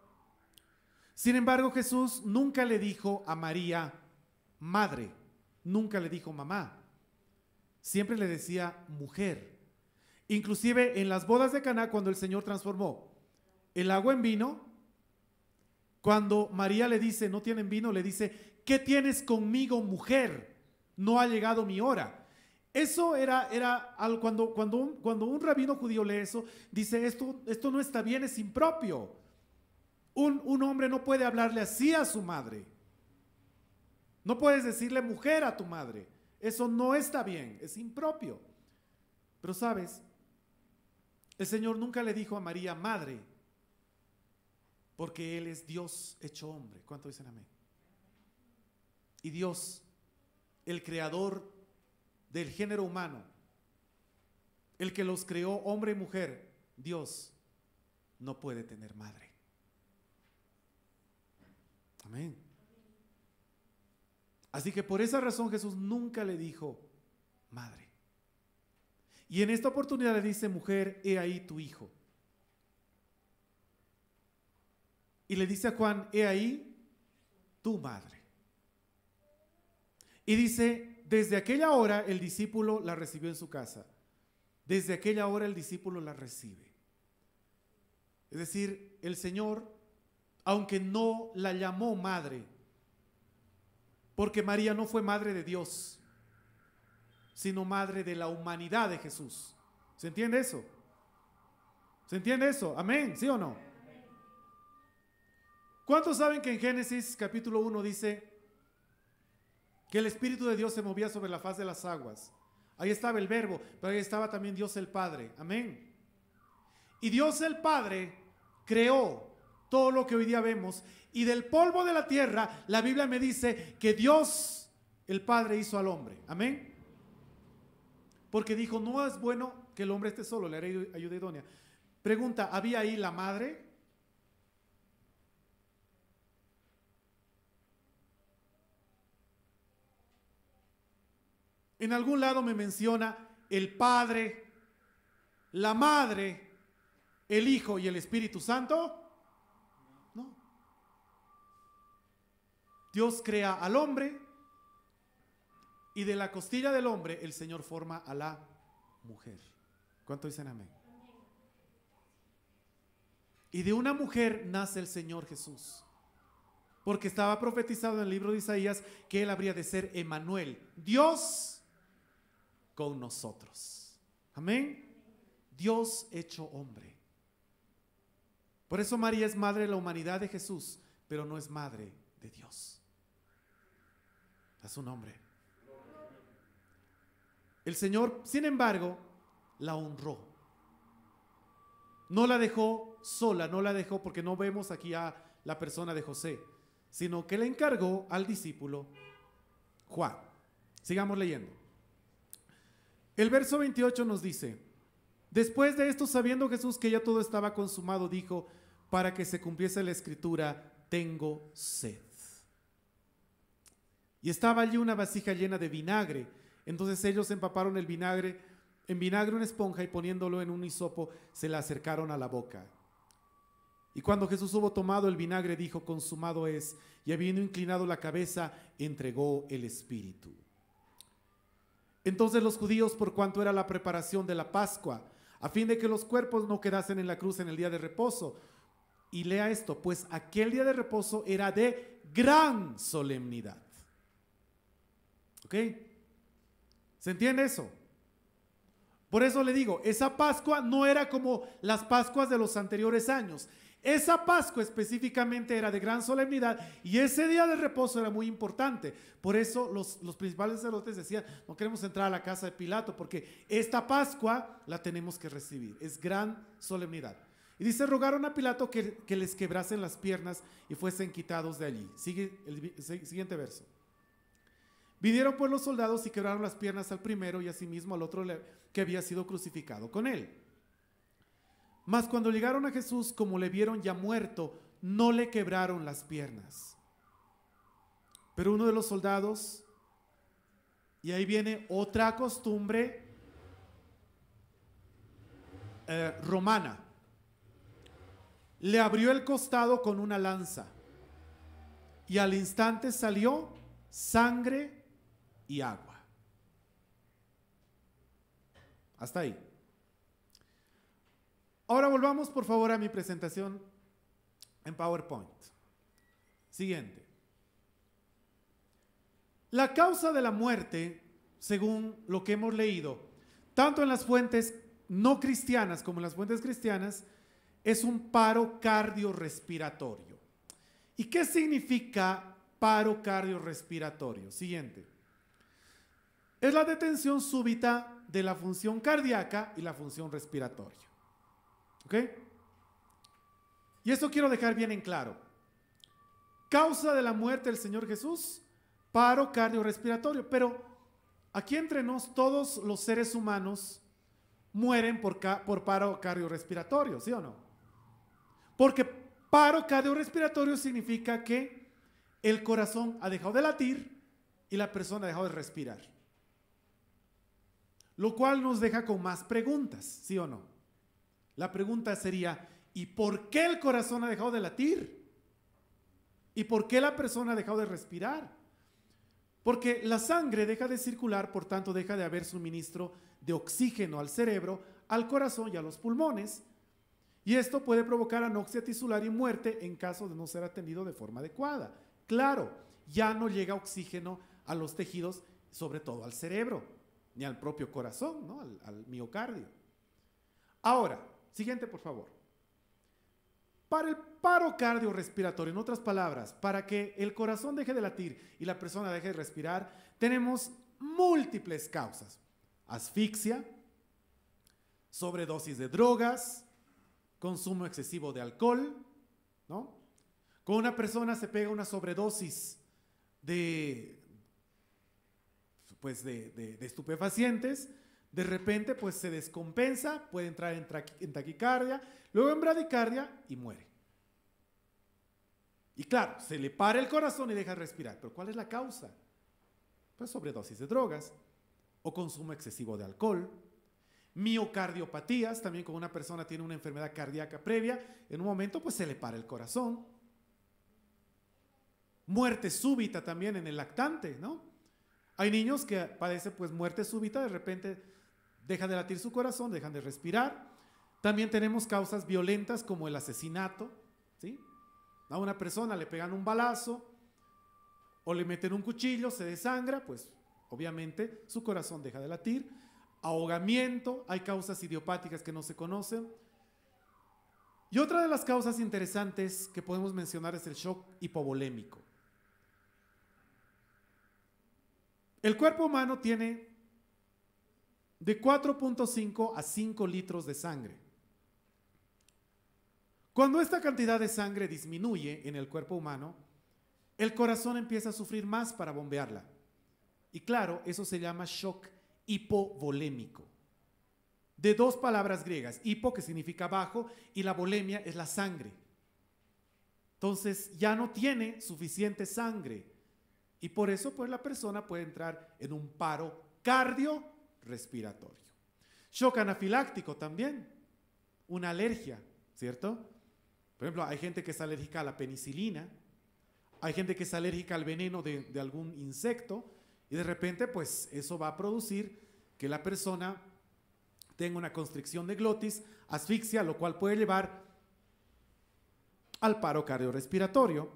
Sin embargo, Jesús nunca le dijo a María madre, nunca le dijo mamá, siempre le decía mujer. Inclusive en las bodas de Caná, cuando el Señor transformó el agua en vino, cuando María le dice: no tienen vino, le dice: ¿qué tienes conmigo, mujer? No ha llegado mi hora. Eso era cuando un rabino judío lee eso, dice: esto no está bien, es impropio. Un hombre no puede hablarle así a su madre. No puedes decirle mujer a tu madre. Eso no está bien, es impropio. Pero sabes, el Señor nunca le dijo a María madre, porque Él es Dios hecho hombre. ¿Cuánto dicen amén? Y Dios, el creador del género humano, el que los creó hombre y mujer, Dios no puede tener madre. Amén. Así que por esa razón Jesús nunca le dijo madre. Y en esta oportunidad le dice: mujer, he ahí tu hijo. Y le dice a Juan: he ahí tu madre. Y dice: desde aquella hora el discípulo la recibió en su casa. Desde aquella hora el discípulo la recibe. Es decir, el Señor, aunque no la llamó madre, porque María no fue madre de Dios, sino madre de la humanidad de Jesús. ¿Se entiende eso? ¿Se entiende eso? Amén, ¿sí o no? ¿Cuántos saben que en Génesis capítulo 1 dice que el Espíritu de Dios se movía sobre la faz de las aguas? Ahí estaba el Verbo, pero ahí estaba también Dios el Padre. Amén. Y Dios el Padre creó todo lo que hoy día vemos, y del polvo de la tierra la Biblia me dice que Dios el Padre hizo al hombre. Amén. Porque dijo: no es bueno que el hombre esté solo, le haré ayuda idónea. Pregunta: ¿había ahí la madre? En algún lado me menciona el Padre, la Madre, el Hijo y el Espíritu Santo. No. Dios crea al hombre y de la costilla del hombre el Señor forma a la mujer. ¿Cuánto dicen amén? Y de una mujer nace el Señor Jesús, porque estaba profetizado en el libro de Isaías que Él habría de ser Emmanuel, Dios con nosotros. Amén. Dios hecho hombre. Por eso María es madre de la humanidad de Jesús, pero no es madre de Dios. A su nombre. El Señor, sin embargo, la honró. No la dejó sola, no la dejó porque no vemos aquí a la persona de José, sino que le encargó al discípulo Juan. Sigamos leyendo. El verso 28 nos dice: después de esto, sabiendo Jesús que ya todo estaba consumado, dijo, para que se cumpliese la escritura, tengo sed. Y estaba allí una vasija llena de vinagre. Entonces ellos empaparon el vinagre, en vinagre una esponja, y poniéndolo en un hisopo, se la acercaron a la boca. Y cuando Jesús hubo tomado el vinagre, dijo, consumado es, y habiendo inclinado la cabeza, entregó el espíritu. Entonces los judíos, por cuanto era la preparación de la Pascua, a fin de que los cuerpos no quedasen en la cruz en el día de reposo, y lea esto, pues aquel día de reposo era de gran solemnidad. ¿Ok? ¿Se entiende eso? Por eso le digo, esa Pascua no era como las Pascuas de los anteriores años. Esa Pascua específicamente era de gran solemnidad y ese día de reposo era muy importante. Por eso los principales sacerdotes decían, no queremos entrar a la casa de Pilato porque esta Pascua la tenemos que recibir. Es gran solemnidad. Y dice, rogaron a Pilato que les quebrasen las piernas y fuesen quitados de allí. Sigue el siguiente verso. Vinieron pues los soldados y quebraron las piernas al primero y asimismo al otro que había sido crucificado con él. Mas cuando llegaron a Jesús, como le vieron ya muerto, no le quebraron las piernas. Pero uno de los soldados, y ahí viene otra costumbre romana, le abrió el costado con una lanza y al instante salió sangre y agua. Hasta ahí. Ahora volvamos por favor a mi presentación en PowerPoint. Siguiente. La causa de la muerte, según lo que hemos leído, tanto en las fuentes no cristianas como en las fuentes cristianas, es un paro cardiorrespiratorio. ¿Y qué significa paro cardiorrespiratorio? Siguiente. Es la detención súbita de la función cardíaca y la función respiratoria. ¿Ok? Y esto quiero dejar bien en claro. Causa de la muerte del Señor Jesús, paro cardiorrespiratorio. Pero aquí entre nos, todos los seres humanos mueren por paro cardiorrespiratorio, ¿sí o no? Porque paro cardiorrespiratorio significa que el corazón ha dejado de latir y la persona ha dejado de respirar. Lo cual nos deja con más preguntas, ¿sí o no? La pregunta sería, ¿y por qué el corazón ha dejado de latir? ¿Y por qué la persona ha dejado de respirar? Porque la sangre deja de circular, por tanto deja de haber suministro de oxígeno al cerebro, al corazón y a los pulmones. Y esto puede provocar anoxia tisular y muerte en caso de no ser atendido de forma adecuada. Claro, ya no llega oxígeno a los tejidos, sobre todo al cerebro, ni al propio corazón, ¿no? al miocardio. Ahora, siguiente por favor. Para el paro cardiorrespiratorio, en otras palabras, para que el corazón deje de latir y la persona deje de respirar, tenemos múltiples causas. Asfixia, sobredosis de drogas, consumo excesivo de alcohol, ¿no? Cuando una persona se pega una sobredosis de estupefacientes, de repente pues se descompensa, puede entrar en taquicardia, luego en bradicardia y muere. Y claro, se le para el corazón y deja de respirar. ¿Pero cuál es la causa? Pues sobredosis de drogas o consumo excesivo de alcohol. Miocardiopatías, también cuando una persona tiene una enfermedad cardíaca previa, en un momento pues se le para el corazón. muerte súbita también en el lactante, ¿no? Hay niños que padecen pues muerte súbita, de repente deja de latir su corazón, dejan de respirar. También tenemos causas violentas como el asesinato, ¿sí? A una persona le pegan un balazo o le meten un cuchillo, se desangra, pues obviamente su corazón deja de latir. Ahogamiento, hay causas idiopáticas que no se conocen. Y otra de las causas interesantes que podemos mencionar es el shock hipovolémico. El cuerpo humano tiene de 4.5 a 5 litros de sangre. Cuando esta cantidad de sangre disminuye en el cuerpo humano, el corazón empieza a sufrir más para bombearla. Y claro, eso se llama shock hipovolémico. De dos palabras griegas, hipo que significa bajo y la volemia es la sangre. Entonces ya no tiene suficiente sangre y por eso pues la persona puede entrar en un paro cardiorrespiratorio. Shock anafiláctico también, una alergia, ¿cierto? Por ejemplo, hay gente que es alérgica a la penicilina, hay gente que es alérgica al veneno de algún insecto y de repente pues eso va a producir que la persona tenga una constricción de glotis, asfixia, lo cual puede llevar al paro cardiorrespiratorio,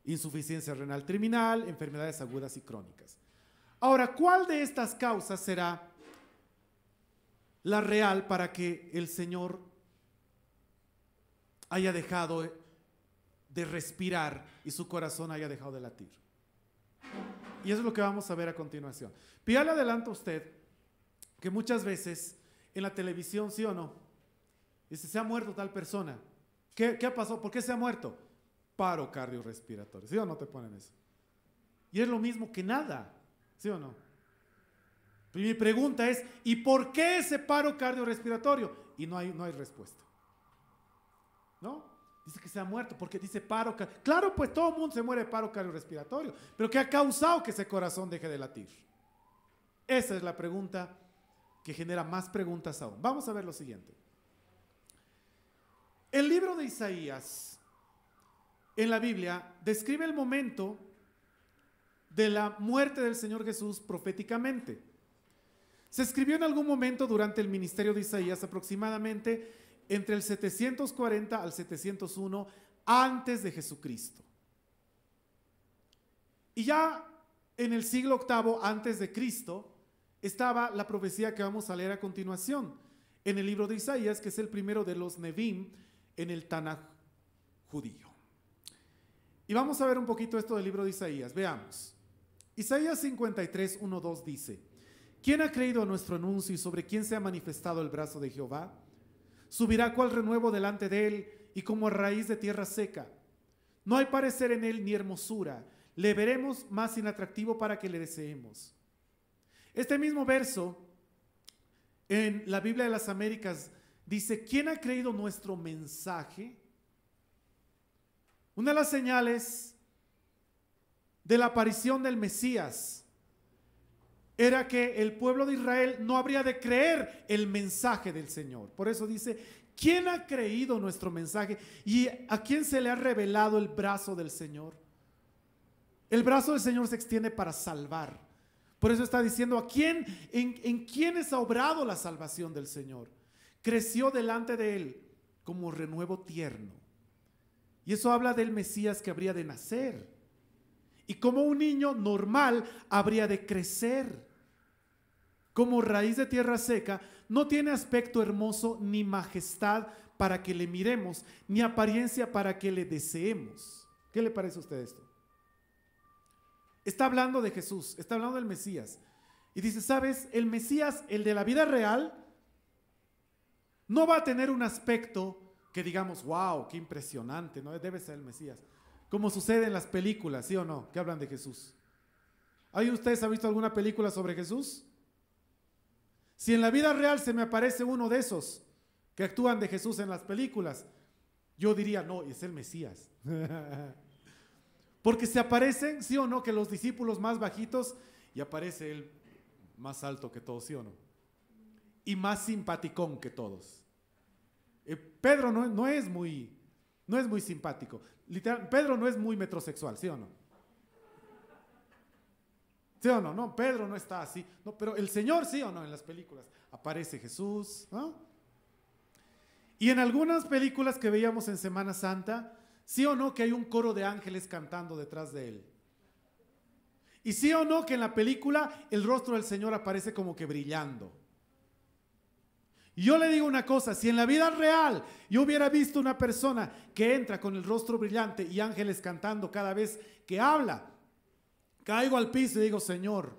insuficiencia renal terminal, enfermedades agudas y crónicas. Ahora, ¿cuál de estas causas será la real para que el Señor haya dejado de respirar y su corazón haya dejado de latir? Y eso es lo que vamos a ver a continuación. Pero ya le adelanto a usted que muchas veces en la televisión, ¿sí o no? Dice, se ha muerto tal persona. ¿Qué ha pasado? ¿Por qué se ha muerto? Paro cardiorrespiratorio. ¿Sí o no te ponen eso? Y es lo mismo que nada. ¿Sí o no? Y mi pregunta es, ¿y por qué ese paro cardiorrespiratorio? Y no hay respuesta. ¿No? Dice que se ha muerto porque dice paro. Claro, pues todo el mundo se muere de paro cardiorrespiratorio. Pero ¿qué ha causado que ese corazón deje de latir? Esa es la pregunta que genera más preguntas aún. Vamos a ver lo siguiente. El libro de Isaías en la Biblia describe el momento de la muerte del Señor Jesús proféticamente. Se escribió en algún momento durante el ministerio de Isaías, aproximadamente entre el 740 al 701 antes de Jesucristo. Y ya en el siglo VIII antes de Cristo estaba la profecía que vamos a leer a continuación en el libro de Isaías, que es el primero de los Nevim en el Tanaj judío. Y vamos a ver un poquito esto del libro de Isaías. Veamos. Isaías 53, 1, 2 dice: ¿Quién ha creído a nuestro anuncio y sobre quién se ha manifestado el brazo de Jehová? Subirá cual renuevo delante de él y como raíz de tierra seca. No hay parecer en él ni hermosura. Le veremos más inatractivo para que le deseemos. Este mismo verso en la Biblia de las Américas dice: ¿quién ha creído nuestro mensaje? Una de las señales de la aparición del Mesías era que el pueblo de Israel no habría de creer el mensaje del Señor. Por eso dice: ¿quién ha creído nuestro mensaje? ¿Y a quién se le ha revelado el brazo del Señor? El brazo del Señor se extiende para salvar. Por eso está diciendo: ¿a quién, en quiénes ha obrado la salvación del Señor? Creció delante de él como renuevo tierno. Y eso habla del Mesías que habría de nacer. Y como un niño normal habría de crecer. Como raíz de tierra seca, no tiene aspecto hermoso ni majestad para que le miremos, ni apariencia para que le deseemos. ¿Qué le parece a usted esto? Está hablando de Jesús, está hablando del Mesías. Y dice: ¿sabes? El Mesías, el de la vida real, no va a tener un aspecto que digamos, wow, qué impresionante, ¿no? Debe ser el Mesías. Como sucede en las películas, ¿sí o no? Que hablan de Jesús. ¿Alguien de ustedes ha visto alguna película sobre Jesús? Si en la vida real se me aparece uno de esos que actúan de Jesús en las películas, yo diría, no, es el Mesías. Porque se aparecen, ¿sí o no? Que los discípulos más bajitos y aparece él más alto que todos, ¿sí o no? Y más simpaticón que todos. Pedro no es muy simpático. Literal, Pedro no es muy metrosexual, ¿sí o no? ¿Sí o no? No, Pedro no está así. No, pero el Señor sí o no en las películas. Aparece Jesús, ¿no? Y en algunas películas que veíamos en Semana Santa, sí o no que hay un coro de ángeles cantando detrás de él. Y sí o no que en la película el rostro del Señor aparece como que brillando. Y yo le digo una cosa, si en la vida real yo hubiera visto una persona que entra con el rostro brillante y ángeles cantando cada vez que habla, caigo al piso y digo, Señor.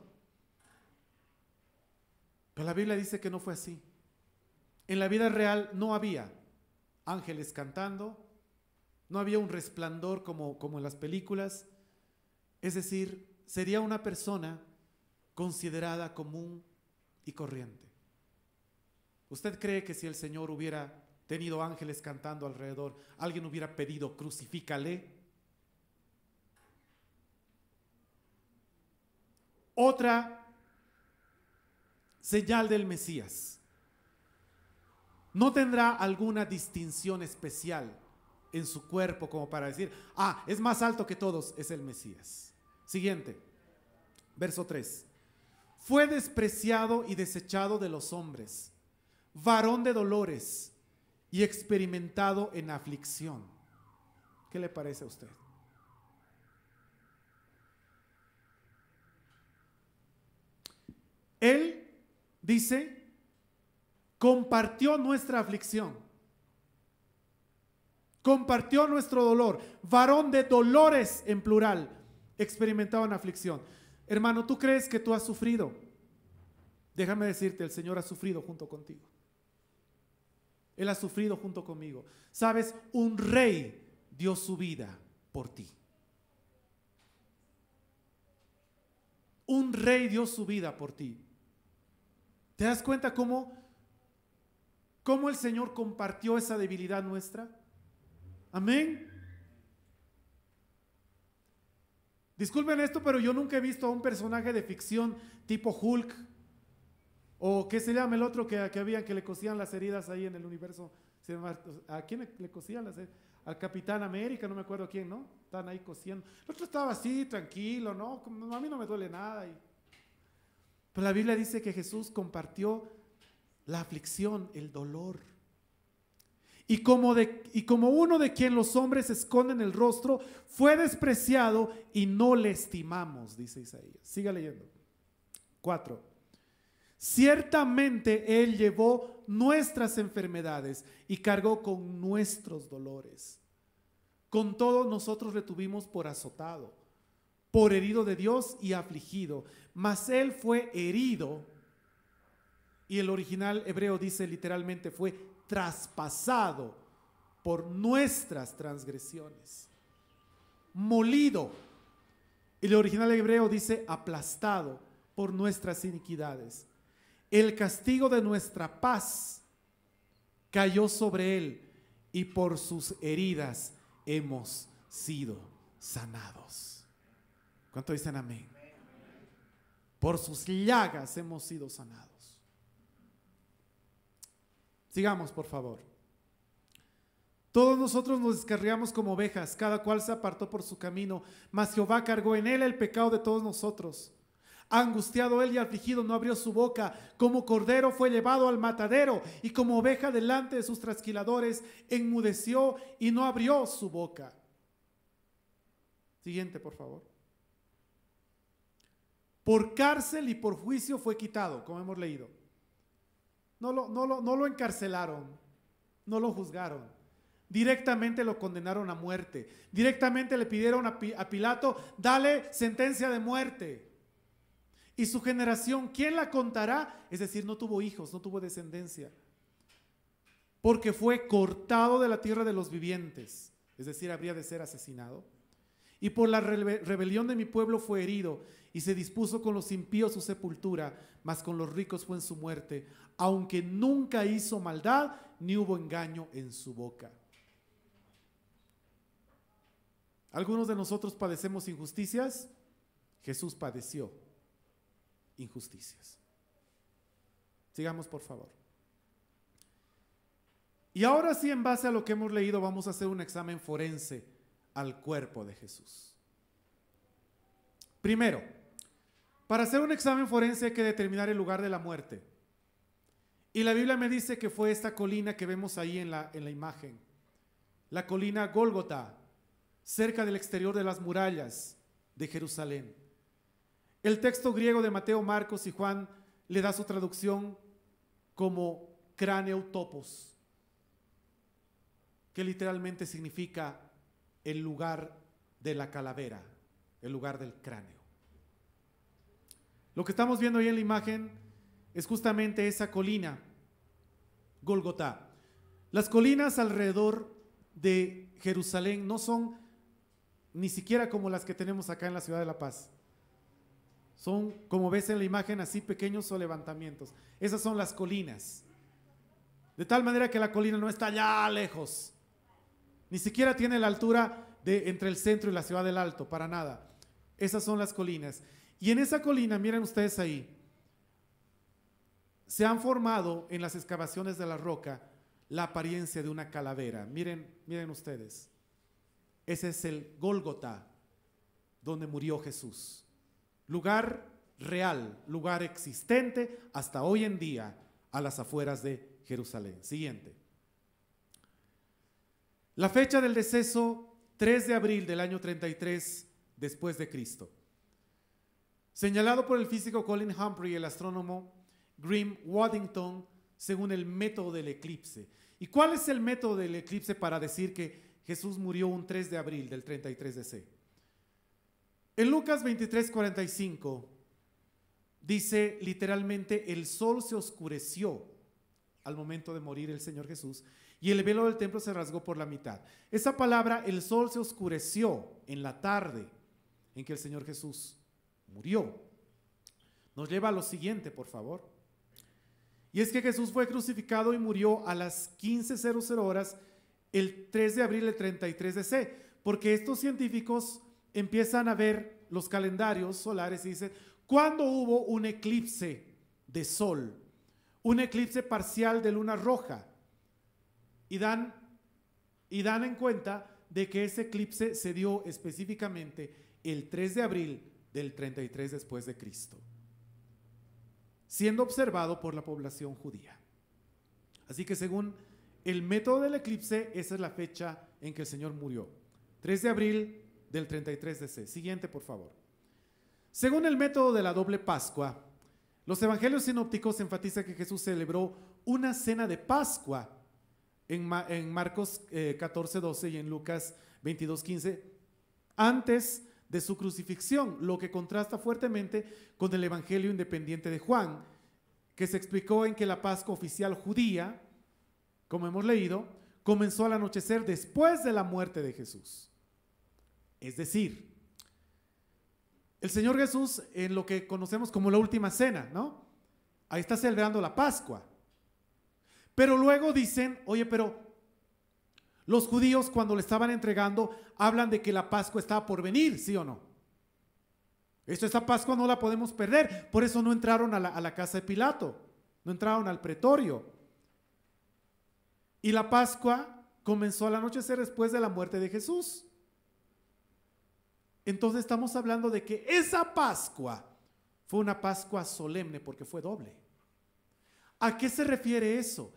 Pero la Biblia dice que no fue así. En la vida real no había ángeles cantando, no había un resplandor como en las películas. Es decir, sería una persona considerada común y corriente. ¿Usted cree que si el Señor hubiera tenido ángeles cantando alrededor, alguien hubiera pedido, crucifícale? Otra señal del Mesías. No tendrá alguna distinción especial en su cuerpo como para decir, es más alto que todos, es el Mesías. Siguiente, verso 3. Fue despreciado y desechado de los hombres, varón de dolores y experimentado en aflicción. ¿Qué le parece a usted? Él dice, compartió nuestra aflicción, compartió nuestro dolor, varón de dolores en plural, experimentado en aflicción. Hermano, ¿tú crees que tú has sufrido? Déjame decirte, el Señor ha sufrido junto contigo. Él ha sufrido junto conmigo. Sabes, un rey dio su vida por ti. Un rey dio su vida por ti. ¿Te das cuenta cómo el Señor compartió esa debilidad nuestra? Amén. Disculpen esto, pero yo nunca he visto a un personaje de ficción tipo Hulk, o qué se llama el otro que había, que le cosían las heridas ahí en el universo. ¿A quién le cosían las heridas? Al Capitán América, no me acuerdo quién, ¿no? Estaban ahí cosiendo. El otro estaba así, tranquilo, ¿no? A mí no me duele nada. Pero la Biblia dice que Jesús compartió la aflicción, el dolor. Y como uno de quien los hombres esconden el rostro, fue despreciado y no le estimamos, dice Isaías. Siga leyendo. 4. Ciertamente Él llevó nuestras enfermedades y cargó con nuestros dolores. Con todo nosotros le tuvimos por azotado, por herido de Dios y afligido. Mas Él fue herido, y el original hebreo dice literalmente fue traspasado por nuestras transgresiones, molido. El original hebreo dice aplastado por nuestras iniquidades. El castigo de nuestra paz cayó sobre él, y por sus heridas hemos sido sanados. ¿Cuánto dicen amén? Por sus llagas hemos sido sanados. Sigamos, por favor. Todos nosotros nos descarriamos como ovejas, cada cual se apartó por su camino, mas Jehová cargó en él el pecado de todos nosotros. Angustiado él y afligido no abrió su boca, como cordero fue llevado al matadero, y como oveja delante de sus trasquiladores enmudeció y no abrió su boca. Siguiente, por favor. Por cárcel y por juicio fue quitado, como hemos leído. No lo encarcelaron, no lo juzgaron. Directamente lo condenaron a muerte. Directamente le pidieron a Pilato, dale sentencia de muerte. Y su generación, ¿quién la contará? Es decir, no tuvo hijos, no tuvo descendencia. Porque fue cortado de la tierra de los vivientes. Es decir, habría de ser asesinado. Y por la rebelión de mi pueblo fue herido, y se dispuso con los impíos su sepultura, mas con los ricos fue en su muerte, aunque nunca hizo maldad, ni hubo engaño en su boca. Algunos de nosotros padecemos injusticias. Jesús padeció injusticias. Sigamos, por favor. Y ahora sí, en base a lo que hemos leído, vamos a hacer un examen forense al cuerpo de Jesús. Primero, Para hacer un examen forense hay que determinar el lugar de la muerte. Y la Biblia me dice que fue esta colina que vemos ahí en la imagen. La colina Gólgota, cerca del exterior de las murallas de Jerusalén. El texto griego de Mateo, Marcos y Juan le da su traducción como Craneotopos, que literalmente significa el lugar de la calavera, el lugar del cráneo. Lo que estamos viendo ahí en la imagen es justamente esa colina, Gólgota. Las colinas alrededor de Jerusalén no son ni siquiera como las que tenemos acá en la ciudad de La Paz. Son, como ves en la imagen, así pequeños o levantamientos. Esas son las colinas. De tal manera que la colina no está allá lejos. Ni siquiera tiene la altura de entre el centro y la ciudad del Alto, para nada. Esas son las colinas. Y en esa colina, miren ustedes ahí, se han formado en las excavaciones de la roca la apariencia de una calavera. Miren ustedes. Ese es el Gólgota, donde murió Jesús. Lugar real, lugar existente hasta hoy en día a las afueras de Jerusalén. Siguiente. La fecha del deceso, 3 de abril del año 33 después de Cristo. Señalado por el físico Colin Humphrey y el astrónomo Grim Waddington según el método del eclipse. ¿Y cuál es el método del eclipse para decir que Jesús murió un 3 de abril del 33 DC? En Lucas 23:45 dice literalmente: el sol se oscureció al momento de morir el Señor Jesús y el velo del templo se rasgó por la mitad. Esa palabra, el sol se oscureció en la tarde en que el Señor Jesús murió, nos lleva a lo siguiente, por favor. Y es que Jesús fue crucificado y murió a las 15:00 horas el 3 de abril del 33 DC, porque estos científicos empiezan a ver los calendarios solares y dicen: ¿cuándo hubo un eclipse de sol? Un eclipse parcial de luna roja. Y dan en cuenta de que ese eclipse se dio específicamente el 3 de abril del 33 después de Cristo, siendo observado por la población judía. Así que según el método del eclipse, esa es la fecha en que el Señor murió, 3 de abril del 33 DC. Siguiente, por favor. Según el método de la doble Pascua, los evangelios sinópticos enfatizan que Jesús celebró una cena de Pascua en Marcos 14:12 y en Lucas 22:15 antes de su crucifixión, lo que contrasta fuertemente con el evangelio independiente de Juan, que se explicó en que la Pascua oficial judía, como hemos leído, comenzó al anochecer después de la muerte de Jesús. Es decir, el Señor Jesús, en lo que conocemos como la última cena, ¿no? Ahí está celebrando la Pascua. Pero luego dicen: oye, pero los judíos cuando le estaban entregando hablan de que la Pascua estaba por venir, ¿sí o no? Esa Pascua no la podemos perder. Por eso no entraron a la casa de Pilato, no entraron al pretorio. Y la Pascua comenzó al anochecer después de la muerte de Jesús. Entonces estamos hablando de que esa Pascua fue una Pascua solemne porque fue doble. ¿A qué se refiere eso?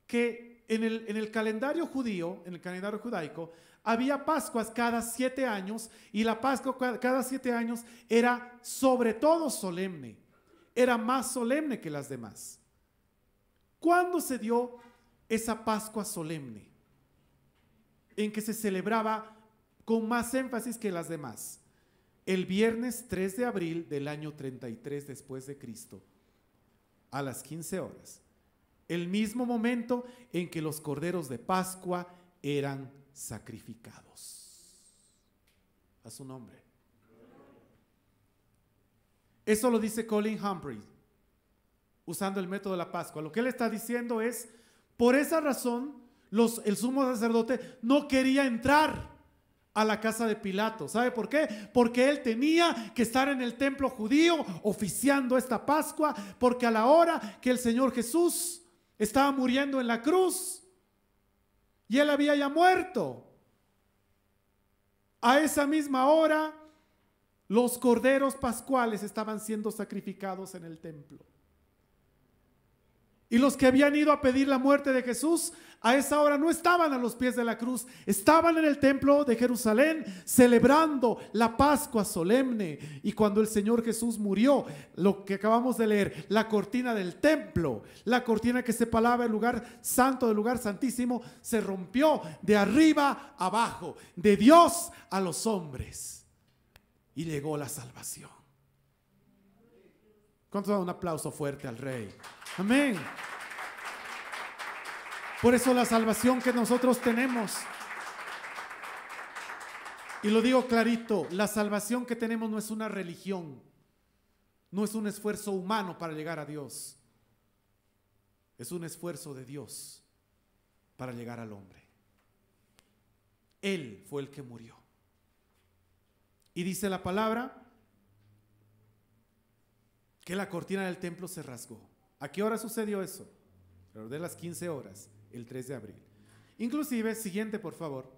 Que en el calendario judío, en el calendario judaico, había Pascuas cada 7 años y la Pascua cada 7 años era sobre todo solemne, era más solemne que las demás. ¿Cuándo se dio esa Pascua solemne en que se celebraba con más énfasis que las demás? El viernes 3 de abril del año 33 después de Cristo, a las 15 horas. El mismo momento en que los corderos de Pascua eran sacrificados. A su nombre. Eso lo dice Colin Humphrey, usando el método de la Pascua. Lo que él está diciendo es: por esa razón, el sumo sacerdote no quería entrar a la casa de Pilato. ¿Sabe por qué? Porque él tenía que estar en el templo judío oficiando esta Pascua, porque a la hora que el Señor Jesús estaba muriendo en la cruz y él había ya muerto, a esa misma hora Los corderos pascuales estaban siendo sacrificados en el templo. Y los que habían ido a pedir la muerte de Jesús, a esa hora no estaban a los pies de la cruz, estaban en el templo de Jerusalén celebrando la Pascua solemne. Y cuando el Señor Jesús murió, lo que acabamos de leer, la cortina del templo, la cortina que separaba el lugar santo del lugar santísimo, se rompió de arriba abajo, de Dios a los hombres. Y llegó la salvación. ¿Cuántos dan un aplauso fuerte al Rey? Amén. Por eso la salvación que nosotros tenemos, y lo digo clarito, la salvación que tenemos no es una religión, no es un esfuerzo humano para llegar a Dios, es un esfuerzo de Dios para llegar al hombre. Él fue el que murió. Y dice la palabra que la cortina del templo se rasgó. ¿A qué hora sucedió eso? Alrededor de las 15 horas, el 3 de abril. Inclusive, siguiente por favor,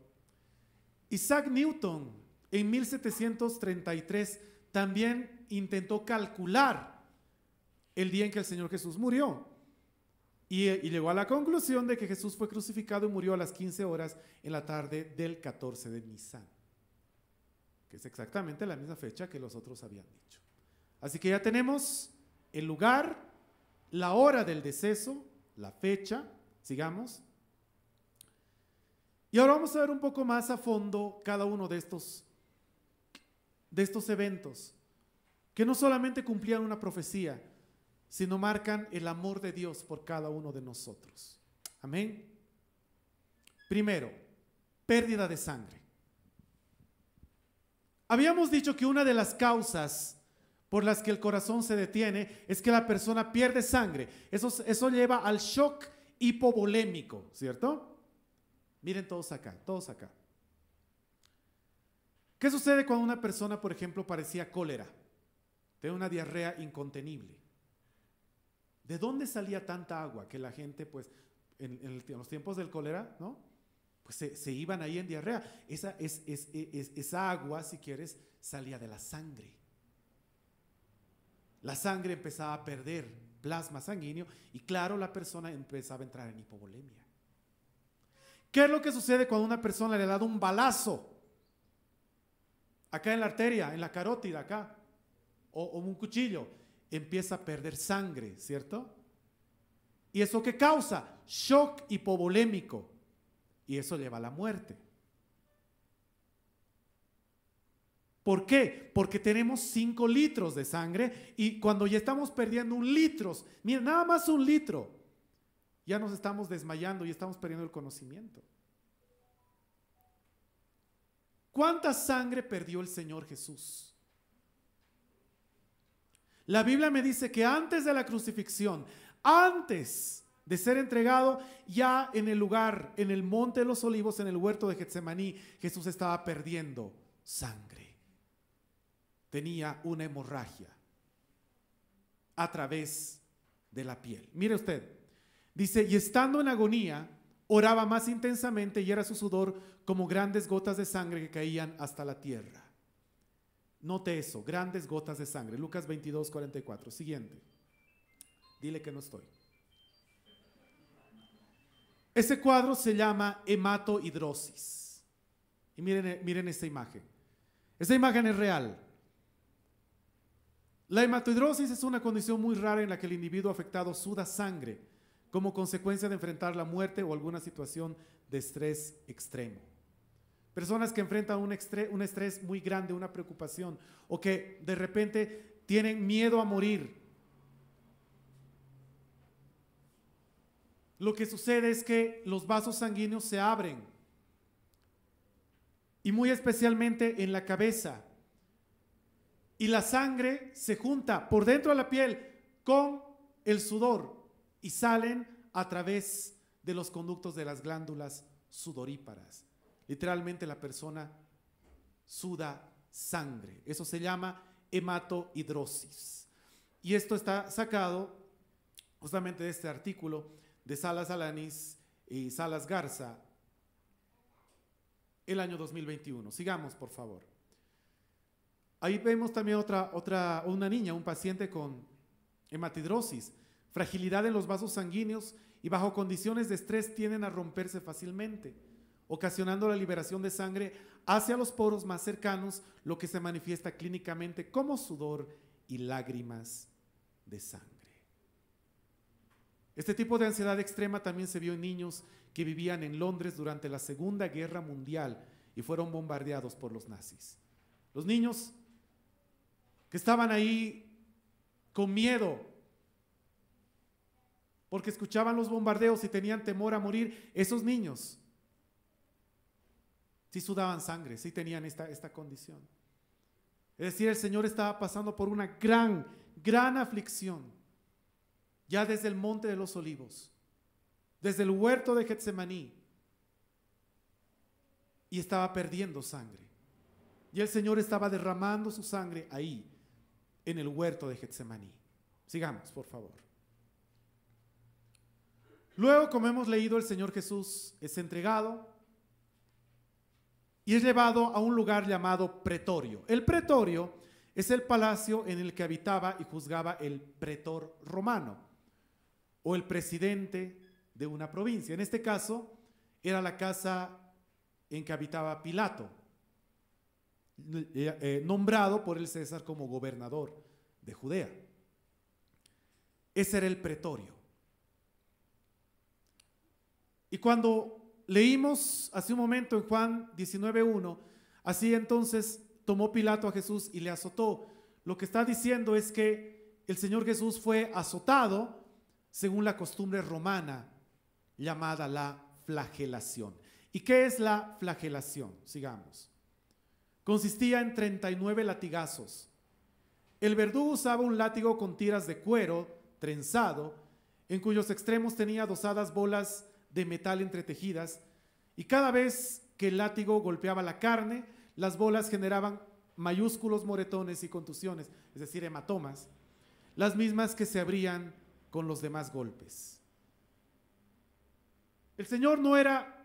Isaac Newton en 1733 también intentó calcular el día en que el Señor Jesús murió. Y llegó a la conclusión de que Jesús fue crucificado y murió a las 15 horas en la tarde del 14 de Nisan, que es exactamente la misma fecha que los otros habían dicho. Así que ya tenemos el lugar, la hora del deceso, la fecha, sigamos. Y ahora vamos a ver un poco más a fondo cada uno de estos eventos, que no solamente cumplían una profecía, sino marcan el amor de Dios por cada uno de nosotros. Amén. Primero, pérdida de sangre. Habíamos dicho que una de las causas por las que el corazón se detiene es que la persona pierde sangre. Eso lleva al shock hipovolémico, ¿cierto? Miren todos acá, todos acá. ¿Qué sucede cuando una persona, por ejemplo, padecía cólera? Tiene una diarrea incontenible. ¿De dónde salía tanta agua que la gente, pues, en los tiempos del cólera, ¿no? Pues se iban ahí en diarrea. Esa agua, si quieres, salía de la sangre. La sangre empezaba a perder plasma sanguíneo y claro, la persona empezaba a entrar en hipovolemia. ¿Qué es lo que sucede cuando una persona le ha dado un balazo? Acá en la arteria, en la carótida, acá, o un cuchillo, empieza a perder sangre, ¿cierto? ¿Y eso qué causa? Shock hipovolémico. Y eso lleva a la muerte. ¿Por qué? Porque tenemos 5 litros de sangre y cuando ya estamos perdiendo 1 litro, mira, nada más 1 litro, ya nos estamos desmayando y estamos perdiendo el conocimiento. ¿Cuánta sangre perdió el Señor Jesús? La Biblia me dice que antes de la crucifixión, antes de ser entregado, ya en el lugar, en el monte de los olivos, en el huerto de Getsemaní, Jesús estaba perdiendo sangre. Tenía una hemorragia a través de la piel. Mire usted, dice, y estando en agonía, oraba más intensamente y era su sudor como grandes gotas de sangre que caían hasta la tierra. Note eso, grandes gotas de sangre. Lucas 22, 44. Siguiente. Dile que no estoy. Ese cuadro se llama hematohidrosis. Y miren esta imagen. Esta imagen es real. La hematohidrosis es una condición muy rara en la que el individuo afectado suda sangre como consecuencia de enfrentar la muerte o alguna situación de estrés extremo. Personas que enfrentan un estrés muy grande, una preocupación, o que de repente tienen miedo a morir. Lo que sucede es que los vasos sanguíneos se abren, y muy especialmente en la cabeza. Y la sangre se junta por dentro de la piel con el sudor y salen a través de los conductos de las glándulas sudoríparas. Literalmente la persona suda sangre. Eso se llama hematohidrosis. Y esto está sacado justamente de este artículo de Salas Alanis y Salas Garza el año 2021. Sigamos, por favor. Ahí vemos también una niña, un paciente con hematidrosis, fragilidad en los vasos sanguíneos y bajo condiciones de estrés tienden a romperse fácilmente, ocasionando la liberación de sangre hacia los poros más cercanos, lo que se manifiesta clínicamente como sudor y lágrimas de sangre. Este tipo de ansiedad extrema también se vio en niños que vivían en Londres durante la Segunda Guerra Mundial y fueron bombardeados por los nazis. Los niños que estaban ahí con miedo porque escuchaban los bombardeos y tenían temor a morir, esos niños sí sudaban sangre, sí tenían esta condición. Es decir, el Señor estaba pasando por una gran aflicción, ya desde el Monte de los Olivos, desde el huerto de Getsemaní, y estaba perdiendo sangre. Y el Señor estaba derramando su sangre ahí, en el huerto de Getsemaní. Sigamos, por favor. Luego, como hemos leído, el Señor Jesús es entregado y es llevado a un lugar llamado pretorio. El pretorio es el palacio en el que habitaba y juzgaba el pretor romano o el presidente de una provincia. En este caso, era la casa en que habitaba Pilato, nombrado por el César como gobernador de Judea. Ese era el pretorio. Y cuando leímos hace un momento en Juan 19:1, así entonces tomó Pilato a Jesús y le azotó. Lo que está diciendo es que el Señor Jesús fue azotado según la costumbre romana llamada la flagelación. ¿Y qué es la flagelación? Sigamos. Consistía en 39 latigazos. El verdugo usaba un látigo con tiras de cuero trenzado, en cuyos extremos tenía adosadas bolas de metal entretejidas, y cada vez que el látigo golpeaba la carne, las bolas generaban mayúsculos moretones y contusiones, es decir, hematomas, las mismas que se abrían con los demás golpes. El Señor no era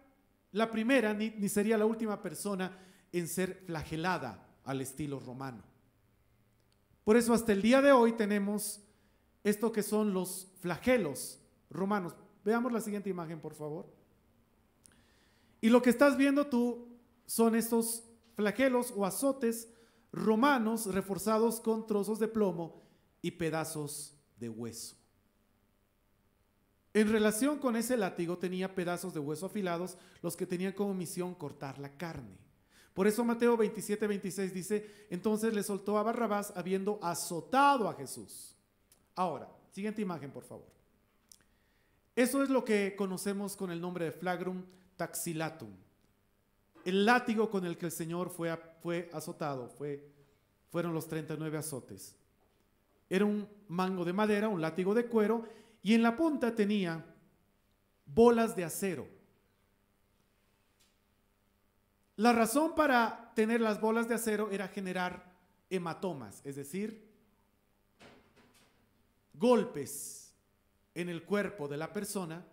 la primera ni sería la última persona en ser flagelada al estilo romano. Por eso hasta el día de hoy tenemos esto que son los flagelos romanos. Veamos la siguiente imagen, por favor. Y lo que estás viendo tú son estos flagelos o azotes romanos reforzados con trozos de plomo y pedazos de hueso. En relación con ese látigo tenía pedazos de hueso afilados, los que tenían como misión cortar la carne. Por eso Mateo 27:26 dice, entonces le soltó a Barrabás habiendo azotado a Jesús. Ahora, siguiente imagen, por favor. Eso es lo que conocemos con el nombre de flagrum taxilatum. El látigo con el que el Señor fue azotado, fueron los 39 azotes. Era un mango de madera, un látigo de cuero, y en la punta tenía bolas de acero. La razón para tener las bolas de acero era generar hematomas, es decir, golpes en el cuerpo de la persona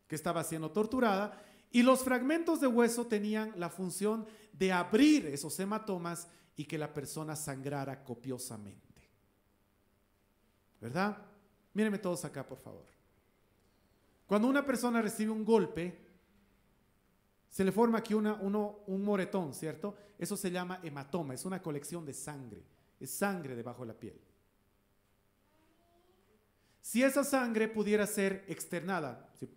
que estaba siendo torturada, y los fragmentos de hueso tenían la función de abrir esos hematomas y que la persona sangrara copiosamente. ¿Verdad? Mírenme todos acá, por favor. Cuando una persona recibe un golpe, se le forma aquí un moretón, ¿cierto? Eso se llama hematoma, es una colección de sangre, es sangre debajo de la piel. Si esa sangre pudiera ser externada, si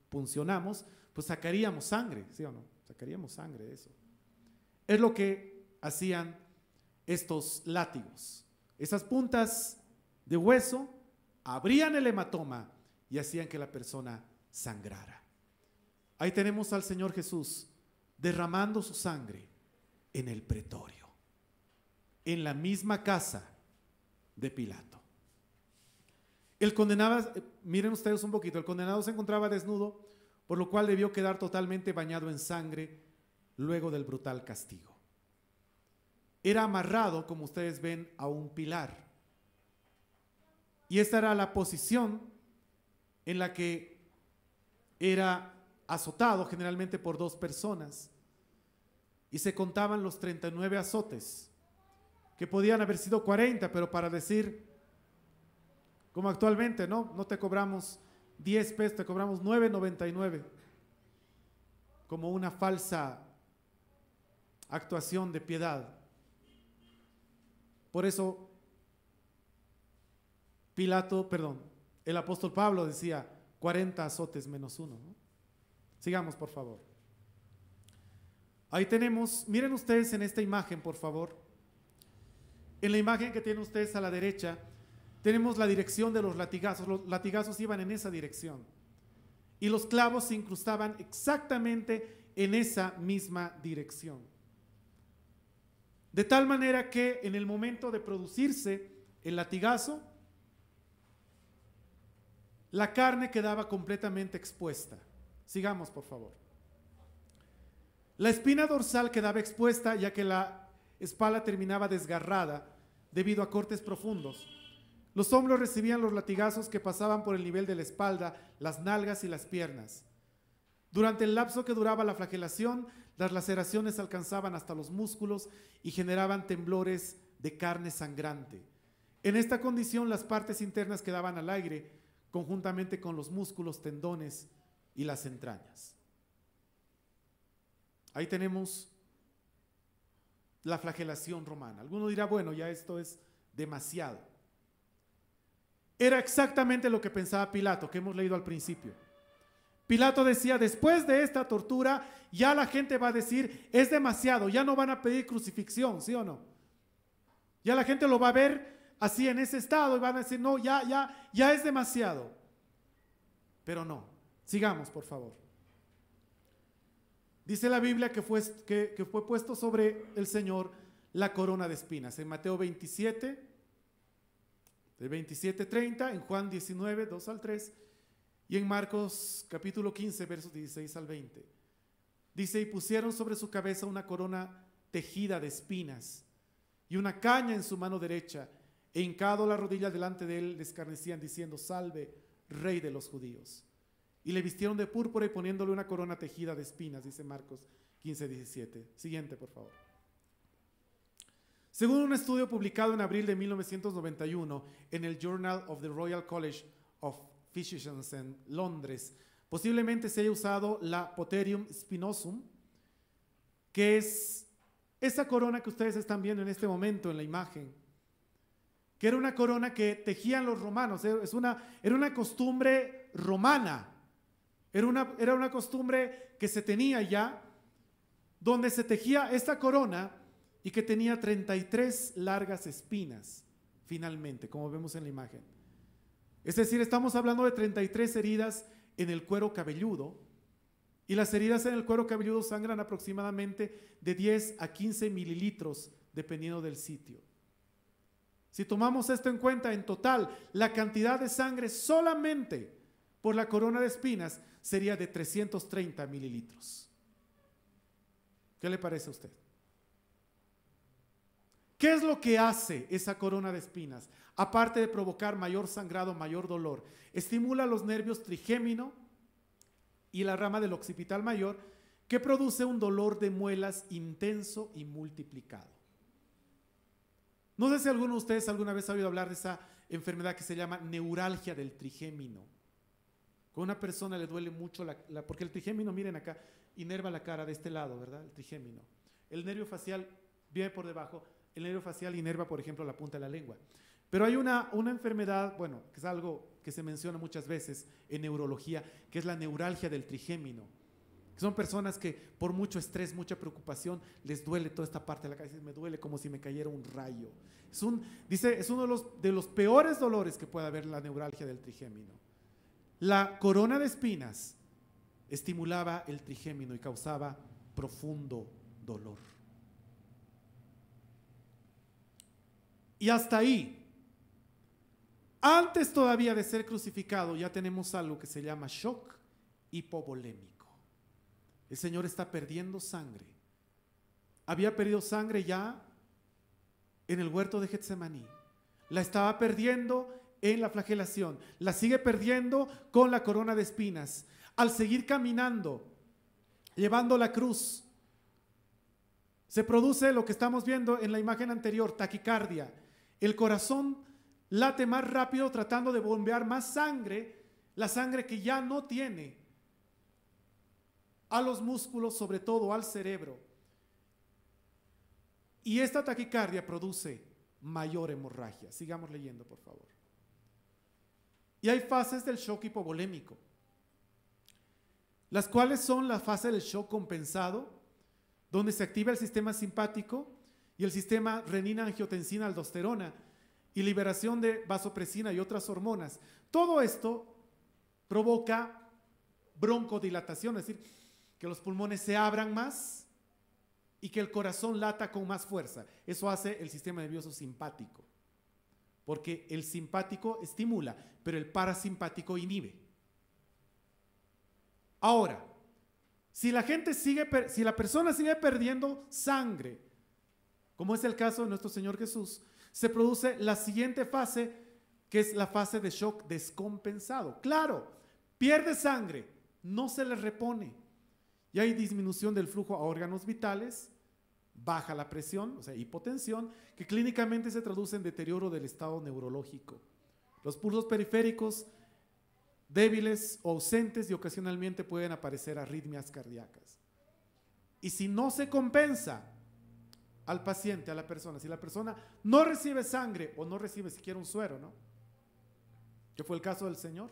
puncionamos, pues sacaríamos sangre, ¿sí o no? Sacaríamos sangre de eso. Es lo que hacían estos látigos. Esas puntas de hueso abrían el hematoma y hacían que la persona sangrara. Ahí tenemos al Señor Jesús derramando su sangre en el pretorio, en la misma casa de Pilato. El condenado, miren ustedes un poquito, el condenado se encontraba desnudo, por lo cual debió quedar totalmente bañado en sangre luego del brutal castigo. Era amarrado, como ustedes ven, a un pilar. Y esta era la posición en la que era azotado generalmente por 2 personas. Y se contaban los 39 azotes. que podían haber sido 40, pero para decir, como actualmente, no te cobramos 10 pesos, te cobramos 9.99, como una falsa actuación de piedad. Por eso el apóstol Pablo decía 40 azotes menos uno, ¿no? Sigamos, por favor. Ahí tenemos, miren ustedes en esta imagen, por favor. En la imagen que tienen ustedes a la derecha, tenemos la dirección de los latigazos. Los latigazos iban en esa dirección. Y los clavos se incrustaban exactamente en esa misma dirección. De tal manera que en el momento de producirse el latigazo, la carne quedaba completamente expuesta. Sigamos, por favor. La espina dorsal quedaba expuesta ya que la espalda terminaba desgarrada debido a cortes profundos. Los hombros recibían los latigazos que pasaban por el nivel de la espalda, las nalgas y las piernas. Durante el lapso que duraba la flagelación, las laceraciones alcanzaban hasta los músculos y generaban temblores de carne sangrante. En esta condición, las partes internas quedaban al aire, conjuntamente con los músculos, tendones y las entrañas. Ahí tenemos la flagelación romana. Alguno dirá, bueno, ya esto es demasiado. Era exactamente lo que pensaba Pilato, que hemos leído al principio. Pilato decía, después de esta tortura, ya la gente va a decir, es demasiado, ya no van a pedir crucifixión, ¿sí o no? Ya la gente lo va a ver así en ese estado y van a decir, no, ya es demasiado. Pero no, sigamos, por favor. Dice la Biblia que fue puesto sobre el Señor la corona de espinas. En Mateo 27, del 27:30, en Juan 19, 2 al 3, y en Marcos capítulo 15, versos 16 al 20. Dice, y pusieron sobre su cabeza una corona tejida de espinas y una caña en su mano derecha, e hincado la rodilla delante de él, le escarnecían diciendo, salve, Rey de los judíos. Y le vistieron de púrpura y poniéndole una corona tejida de espinas, dice Marcos 15, 17. Siguiente, por favor. Según un estudio publicado en abril de 1991 en el Journal of the Royal College of Physicians en Londres, posiblemente se haya usado la Potherium spinosum, que es esa corona que ustedes están viendo en este momento en la imagen, que era una corona que tejían los romanos. Era una costumbre romana. Era una costumbre que se tenía ya, donde se tejía esta corona y que tenía 33 largas espinas, finalmente, como vemos en la imagen. Es decir, estamos hablando de 33 heridas en el cuero cabelludo, y las heridas en el cuero cabelludo sangran aproximadamente de 10 a 15 mililitros, dependiendo del sitio. Si tomamos esto en cuenta, en total, la cantidad de sangre solamente por la corona de espinas sería de 330 mililitros. ¿Qué le parece a usted? ¿Qué es lo que hace esa corona de espinas? Aparte de provocar mayor sangrado, mayor dolor, estimula los nervios trigémino y la rama del occipital mayor, que produce un dolor de muelas intenso y multiplicado. No sé si alguno de ustedes alguna vez ha oído hablar de esa enfermedad que se llama neuralgia del trigémino. Con una persona le duele mucho, porque el trigémino, miren acá, inerva la cara de este lado, ¿verdad? El trigémino. El nervio facial viene por debajo, el nervio facial inerva, por ejemplo, la punta de la lengua. Pero hay una enfermedad, bueno, que es algo que se menciona muchas veces en neurología, que es la neuralgia del trigémino. Son personas que por mucho estrés, mucha preocupación, les duele toda esta parte de la cabeza, me duele como si me cayera un rayo. Es uno de los peores dolores que puede haber, la neuralgia del trigémino. La corona de espinas estimulaba el trigémino y causaba profundo dolor. Y hasta ahí, antes todavía de ser crucificado, ya tenemos algo que se llama shock hipovolémico. El Señor está perdiendo sangre. Había perdido sangre ya en el huerto de Getsemaní. La estaba perdiendo en la flagelación. La sigue perdiendo con la corona de espinas. Al seguir caminando, llevando la cruz, Se produce lo que estamos viendo en la imagen anterior, taquicardia. El corazón late más rápido tratando de bombear más sangre, la sangre que ya no tiene a los músculos, sobre todo al cerebro. Y esta taquicardia produce mayor hemorragia. Sigamos leyendo, por favor. Y hay fases del shock hipovolémico, las cuales son la fase del shock compensado, donde se activa el sistema simpático y el sistema renina-angiotensina-aldosterona y liberación de vasopresina y otras hormonas. Todo esto provoca broncodilatación, es decir, que los pulmones se abran más y que el corazón lata con más fuerza. Eso hace el sistema nervioso simpático, porque el simpático estimula, pero el parasimpático inhibe. Ahora, si la persona sigue perdiendo sangre, como es el caso de nuestro Señor Jesús, se produce la siguiente fase, que es la fase de shock descompensado. Claro, pierde sangre, no se le repone, y hay disminución del flujo a órganos vitales, baja la presión, o sea, hipotensión, que clínicamente se traduce en deterioro del estado neurológico. Los pulsos periféricos débiles o ausentes y ocasionalmente pueden aparecer arritmias cardíacas. Y si no se compensa al paciente, a la persona, si la persona no recibe sangre o no recibe siquiera un suero, ¿no?, que fue el caso del Señor,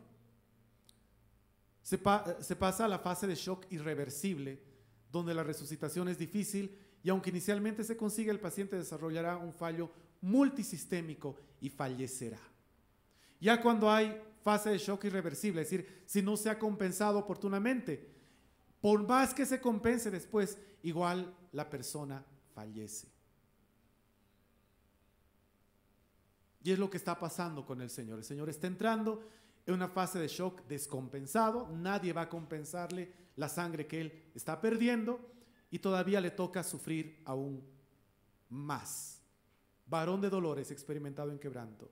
se pasa a la fase de shock irreversible, donde la resucitación es difícil y aunque inicialmente se consigue, el paciente desarrollará un fallo multisistémico y fallecerá. Ya cuando hay fase de shock irreversible, es decir, si no se ha compensado oportunamente, por más que se compense después, igual la persona fallece. Y es lo que está pasando con el Señor. El Señor está entrando en una fase de shock descompensado, nadie va a compensarle la sangre que él está perdiendo y todavía le toca sufrir aún más. Varón de dolores, experimentado en quebranto.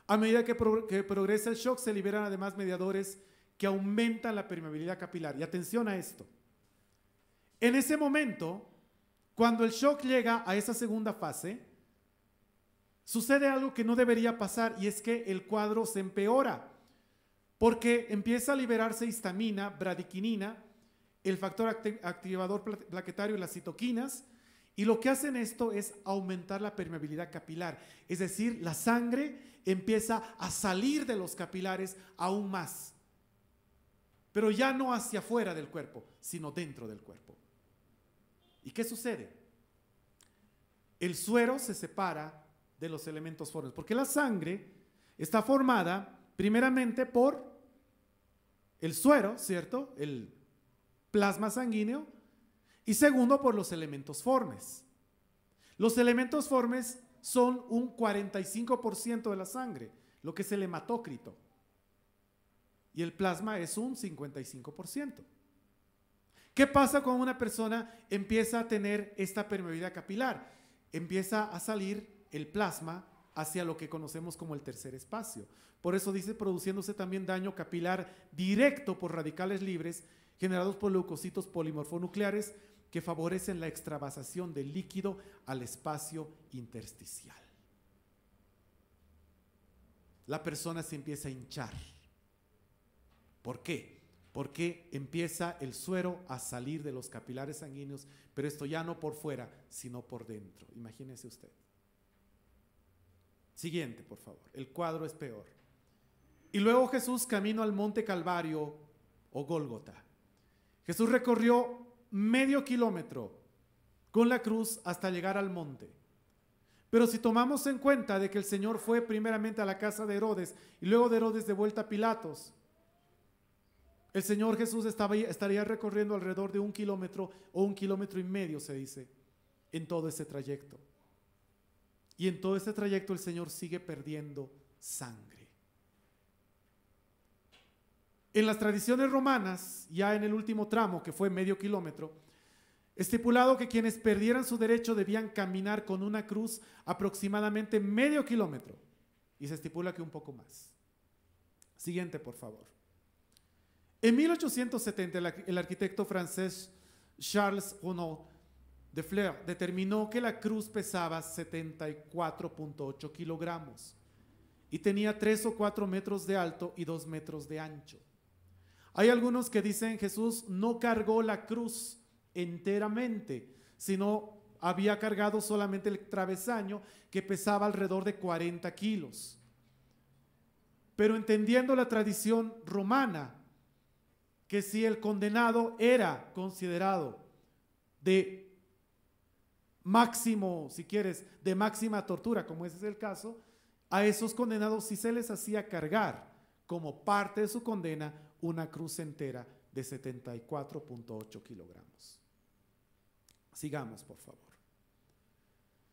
A medida que progresa el shock, se liberan además mediadores que aumentan la permeabilidad capilar. Y atención a esto. En ese momento, cuando el shock llega a esa segunda fase, sucede algo que no debería pasar, y es que el cuadro se empeora, porque empieza a liberarse histamina, bradiquinina, el factor activador plaquetario y las citoquinas, y lo que hacen esto es aumentar la permeabilidad capilar, es decir, la sangre empieza a salir de los capilares aún más, pero ya no hacia afuera del cuerpo, sino dentro del cuerpo. ¿Y qué sucede? El suero se separa de los elementos formes, porque la sangre está formada primeramente por el suero, ¿cierto?, el plasma sanguíneo, y segundo por los elementos formes. Los elementos formes son un 45% de la sangre, lo que es el hematócrito, y el plasma es un 55%. ¿Qué pasa cuando una persona empieza a tener esta permeabilidad capilar? Empieza a salir el plasma hacia lo que conocemos como el tercer espacio. Por eso dice, produciéndose también daño capilar directo por radicales libres generados por leucocitos polimorfonucleares que favorecen la extravasación del líquido al espacio intersticial. La persona se empieza a hinchar. ¿Por qué? Porque empieza el suero a salir de los capilares sanguíneos, pero esto ya no por fuera, sino por dentro. Imagínese usted. Siguiente, por favor. El cuadro es peor. Y luego Jesús camino al monte Calvario o Gólgota. Jesús recorrió medio kilómetro con la cruz hasta llegar al monte. Pero si tomamos en cuenta de que el Señor fue primeramente a la casa de Herodes y luego de Herodes de vuelta a Pilatos, el Señor Jesús estaría recorriendo alrededor de 1 kilómetro o 1,5 kilómetros, se dice, en todo ese trayecto. Y en todo ese trayecto el Señor sigue perdiendo sangre. En las tradiciones romanas, ya en el último tramo, que fue medio kilómetro, estipulado que quienes perdieran su derecho debían caminar con una cruz aproximadamente medio kilómetro. Y se estipula que un poco más. Siguiente, por favor. En 1870, el arquitecto francés Charles Renaud de Fleur determinó que la cruz pesaba 74.8 kilogramos y tenía 3 o 4 metros de alto y 2 metros de ancho. Hay algunos que dicen Jesús no cargó la cruz enteramente, sino había cargado solamente el travesaño, que pesaba alrededor de 40 kilos. Pero entendiendo la tradición romana, que si el condenado era considerado de máximo, si quieres, de máxima tortura, como ese es el caso, a esos condenados sí se les hacía cargar como parte de su condena una cruz entera de 74.8 kilogramos. Sigamos, por favor.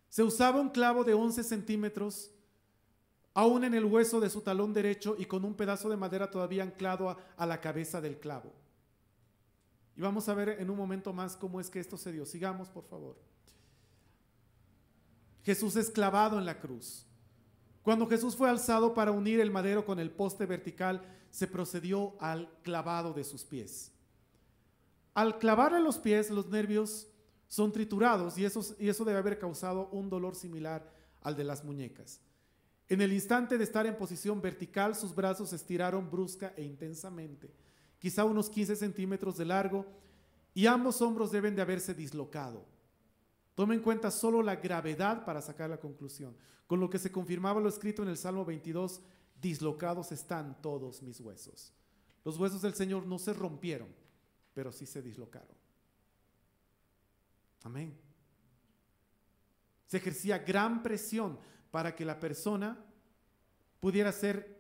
Se usaba un clavo de 11 centímetros aún en el hueso de su talón derecho y con un pedazo de madera todavía anclado a la cabeza del clavo. Y vamos a ver en un momento más cómo es que esto se dio. Sigamos, por favor. Jesús es clavado en la cruz. Cuando Jesús fue alzado para unir el madero con el poste vertical, se procedió al clavado de sus pies. Al clavarle los pies, los nervios son triturados y eso debe haber causado un dolor similar al de las muñecas. En el instante de estar en posición vertical, sus brazos se estiraron brusca e intensamente, quizá unos 15 centímetros de largo, y ambos hombros deben de haberse dislocado. Tome en cuenta solo la gravedad para sacar la conclusión, con lo que se confirmaba lo escrito en el Salmo 22, dislocados están todos mis huesos. Los huesos del Señor no se rompieron, pero sí se dislocaron. Amén. Se ejercía gran presión para que la persona pudiera ser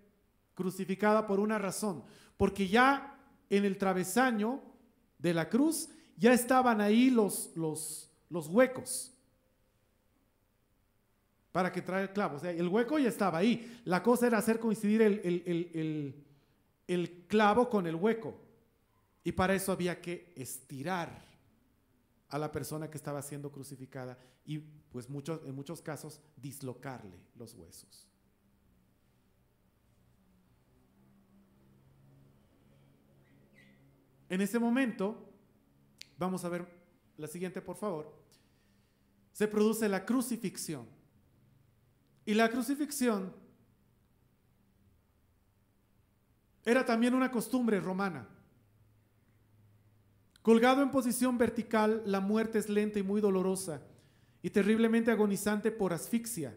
crucificada por una razón, porque ya en el travesaño de la cruz ya estaban ahí los huecos para que traiga el clavo. O sea, el hueco ya estaba ahí. La cosa era hacer coincidir el clavo con el hueco, y para eso había que estirar a la persona que estaba siendo crucificada y pues en muchos casos dislocarle los huesos. En ese momento, vamos a ver la siguiente, por favor, se produce la crucifixión. Y la crucifixión era también una costumbre romana. Colgado en posición vertical, la muerte es lenta y muy dolorosa y terriblemente agonizante por asfixia.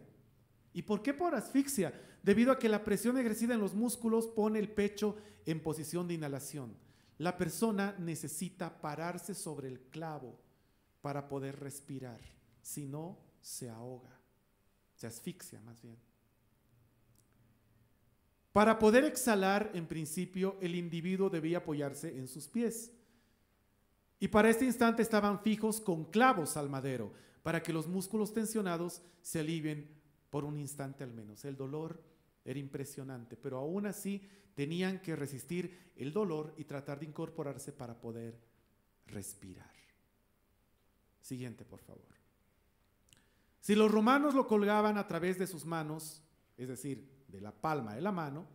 ¿Y por qué por asfixia? Debido a que la presión ejercida en los músculos pone el pecho en posición de inhalación. La persona necesita pararse sobre el clavo para poder respirar, si no se ahoga, se asfixia más bien. Para poder exhalar, en principio, el individuo debía apoyarse en sus pies. Y para este instante estaban fijos con clavos al madero, para que los músculos tensionados se alivien por un instante al menos. El dolor era impresionante, pero aún así tenían que resistir el dolor y tratar de incorporarse para poder respirar. Siguiente, por favor. Si los romanos lo colgaban a través de sus manos, es decir, de la palma de la mano,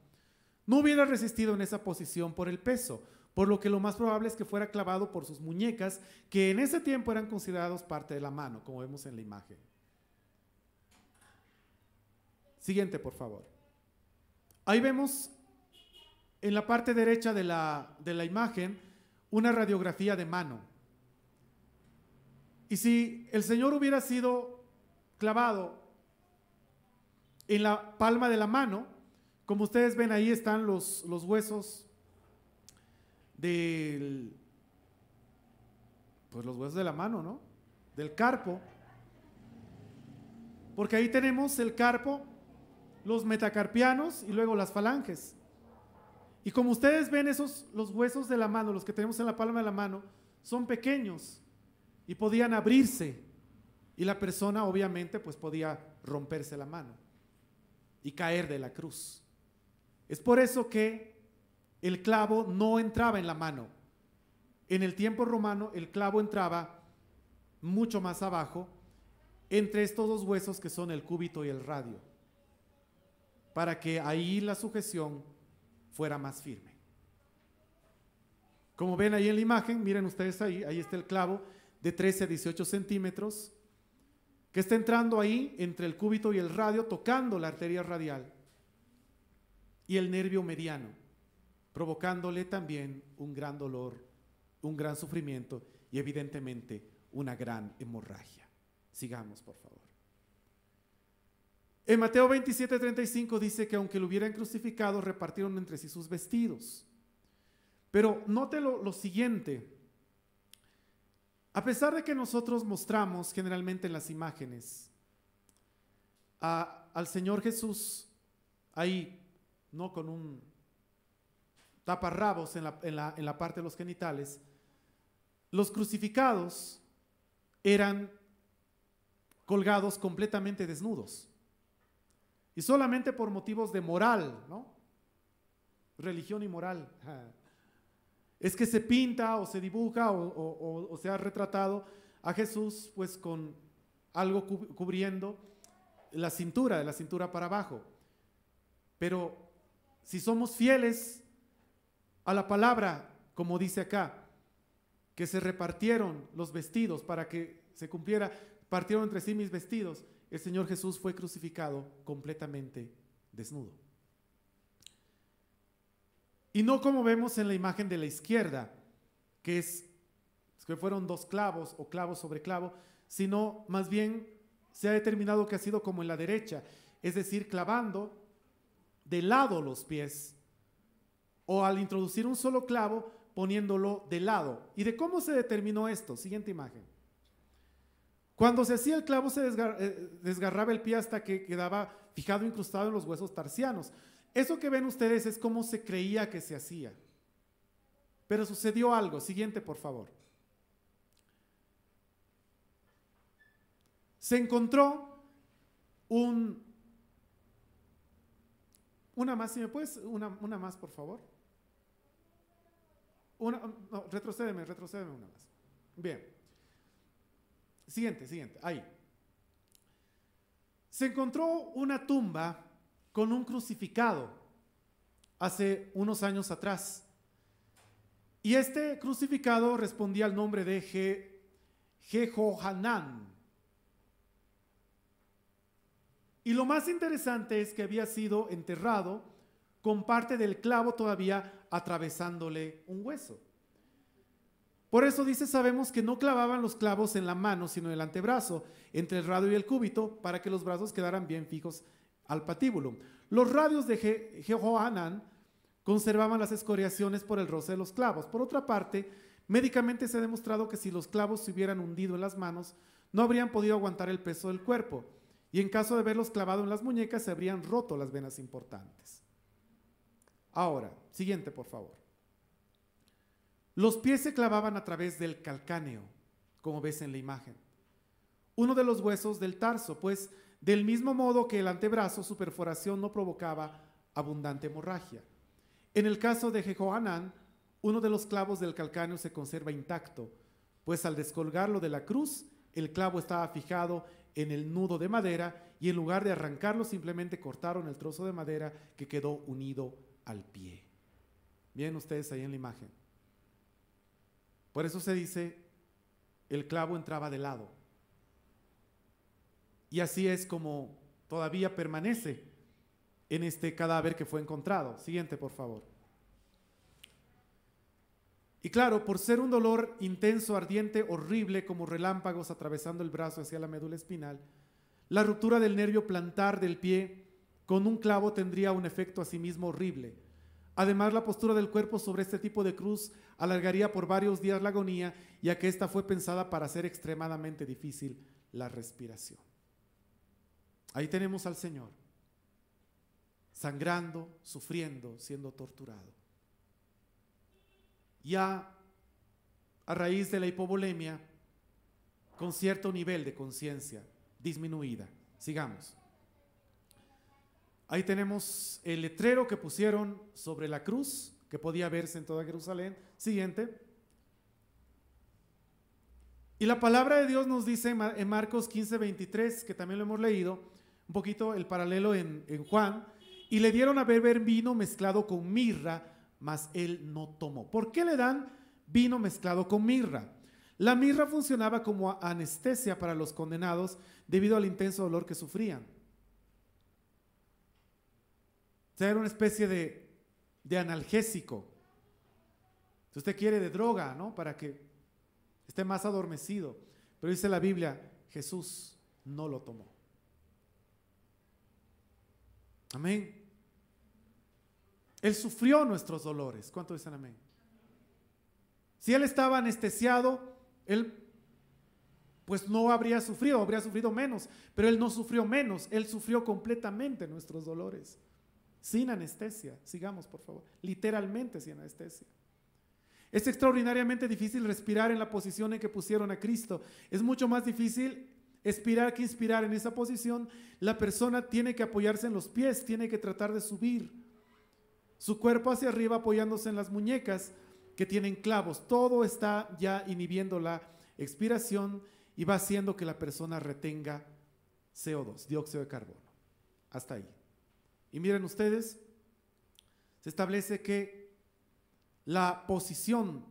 no hubiera resistido en esa posición por el peso, por lo que lo más probable es que fuera clavado por sus muñecas, que en ese tiempo eran considerados parte de la mano, como vemos en la imagen. Siguiente, por favor. Ahí vemos en la parte derecha de la imagen una radiografía de mano. Y si el Señor hubiera sido clavado en la palma de la mano, como ustedes ven ahí están los huesos pues los huesos de la mano, ¿no? Del carpo, porque ahí tenemos el carpo, los metacarpianos y luego las falanges. Y como ustedes ven los huesos de la mano, los que tenemos en la palma de la mano, son pequeños y podían abrirse y la persona obviamente pues podía romperse la mano y caer de la cruz. Es por eso que el clavo no entraba en la mano. En el tiempo romano el clavo entraba mucho más abajo, entre estos dos huesos que son el cúbito y el radio, para que ahí la sujeción fuera más firme. Como ven ahí en la imagen, miren ustedes ahí está el clavo, de 13 a 18 centímetros, que está entrando ahí entre el cúbito y el radio, tocando la arteria radial y el nervio mediano, provocándole también un gran dolor, un gran sufrimiento y evidentemente una gran hemorragia. Sigamos, por favor. En Mateo 27:35 dice que aunque lo hubieran crucificado, repartieron entre sí sus vestidos. Pero note lo siguiente: a pesar de que nosotros mostramos generalmente en las imágenes al Señor Jesús ahí, no con un taparrabos en la parte de los genitales, los crucificados eran colgados completamente desnudos. Y solamente por motivos de moral, ¿no? Religión y moral. Es que se pinta o se dibuja o se ha retratado a Jesús pues con algo cubriendo la cintura, de la cintura para abajo. Pero si somos fieles a la palabra, como dice acá, que se repartieron los vestidos para que se cumpliera, partieron entre sí mis vestidos, el Señor Jesús fue crucificado completamente desnudo. Y no como vemos en la imagen de la izquierda, que fueron 2 clavos o clavo sobre clavo, sino más bien se ha determinado que ha sido como en la derecha, es decir, clavando de lado los pies, o al introducir un solo clavo, poniéndolo de lado. ¿Y de cómo se determinó esto? Siguiente imagen. Cuando se hacía el clavo se desgarraba el pie hasta que quedaba fijado, incrustado en los huesos tarsianos. Eso que ven ustedes es cómo se creía que se hacía. Pero sucedió algo. Siguiente, por favor. Se encontró una más, si me puedes, una más, por favor. No, retrocédeme una más. Bien. Siguiente, ahí. Se encontró una tumba con un crucificado hace unos años atrás. Y este crucificado respondía al nombre de Jehohanán. Y lo más interesante es que había sido enterrado con parte del clavo todavía atravesándole un hueso. Por eso dice, sabemos que no clavaban los clavos en la mano, sino en el antebrazo, entre el radio y el cúbito, para que los brazos quedaran bien fijos al patíbulo. Los radios de Jehohanán conservaban las escoriaciones por el roce de los clavos. Por otra parte, médicamente se ha demostrado que si los clavos se hubieran hundido en las manos, no habrían podido aguantar el peso del cuerpo, y en caso de haberlos clavado en las muñecas, se habrían roto las venas importantes. Ahora, siguiente, por favor. Los pies se clavaban a través del calcáneo, como ves en la imagen, uno de los huesos del tarso, pues del mismo modo que el antebrazo, su perforación no provocaba abundante hemorragia. En el caso de Jehohanán, uno de los clavos del calcáneo se conserva intacto, pues al descolgarlo de la cruz, el clavo estaba fijado en el nudo de madera y en lugar de arrancarlo, simplemente cortaron el trozo de madera que quedó unido al pie. Miren ustedes ahí en la imagen. Por eso se dice, el clavo entraba de lado. Y así es como todavía permanece en este cadáver que fue encontrado. Siguiente, por favor. Y claro, por ser un dolor intenso, ardiente, horrible, como relámpagos atravesando el brazo hacia la médula espinal, la ruptura del nervio plantar del pie con un clavo tendría un efecto asimismo horrible. Además, la postura del cuerpo sobre este tipo de cruz alargaría por varios días la agonía, ya que esta fue pensada para hacer extremadamente difícil la respiración. Ahí tenemos al Señor, sangrando, sufriendo, siendo torturado. Ya a raíz de la hipovolemia, con cierto nivel de conciencia disminuida. Sigamos. Ahí tenemos el letrero que pusieron sobre la cruz, que podía verse en toda Jerusalén. Siguiente. Y la palabra de Dios nos dice en Marcos 15:23, que también lo hemos leído, un poquito el paralelo en Juan, y le dieron a beber vino mezclado con mirra, mas él no tomó. ¿Por qué le dan vino mezclado con mirra? La mirra funcionaba como anestesia para los condenados debido al intenso dolor que sufrían. O sea, era una especie de analgésico. Si usted quiere, de droga, ¿no? Para que esté más adormecido. Pero dice la Biblia, Jesús no lo tomó. Amén. Él sufrió nuestros dolores. ¿Cuánto dicen amén? Si Él estaba anestesiado, Él pues no habría sufrido menos, pero Él no sufrió menos, Él sufrió completamente nuestros dolores, sin anestesia. Sigamos, por favor, literalmente sin anestesia. Es extraordinariamente difícil respirar en la posición en que pusieron a Cristo. Es mucho más difícil expirar que inspirar. En esa posición, la persona tiene que apoyarse en los pies, tiene que tratar de subir su cuerpo hacia arriba apoyándose en las muñecas que tienen clavos. Todo está ya inhibiendo la expiración y va haciendo que la persona retenga CO2, dióxido de carbono. Hasta ahí. Y miren ustedes, se establece que la posición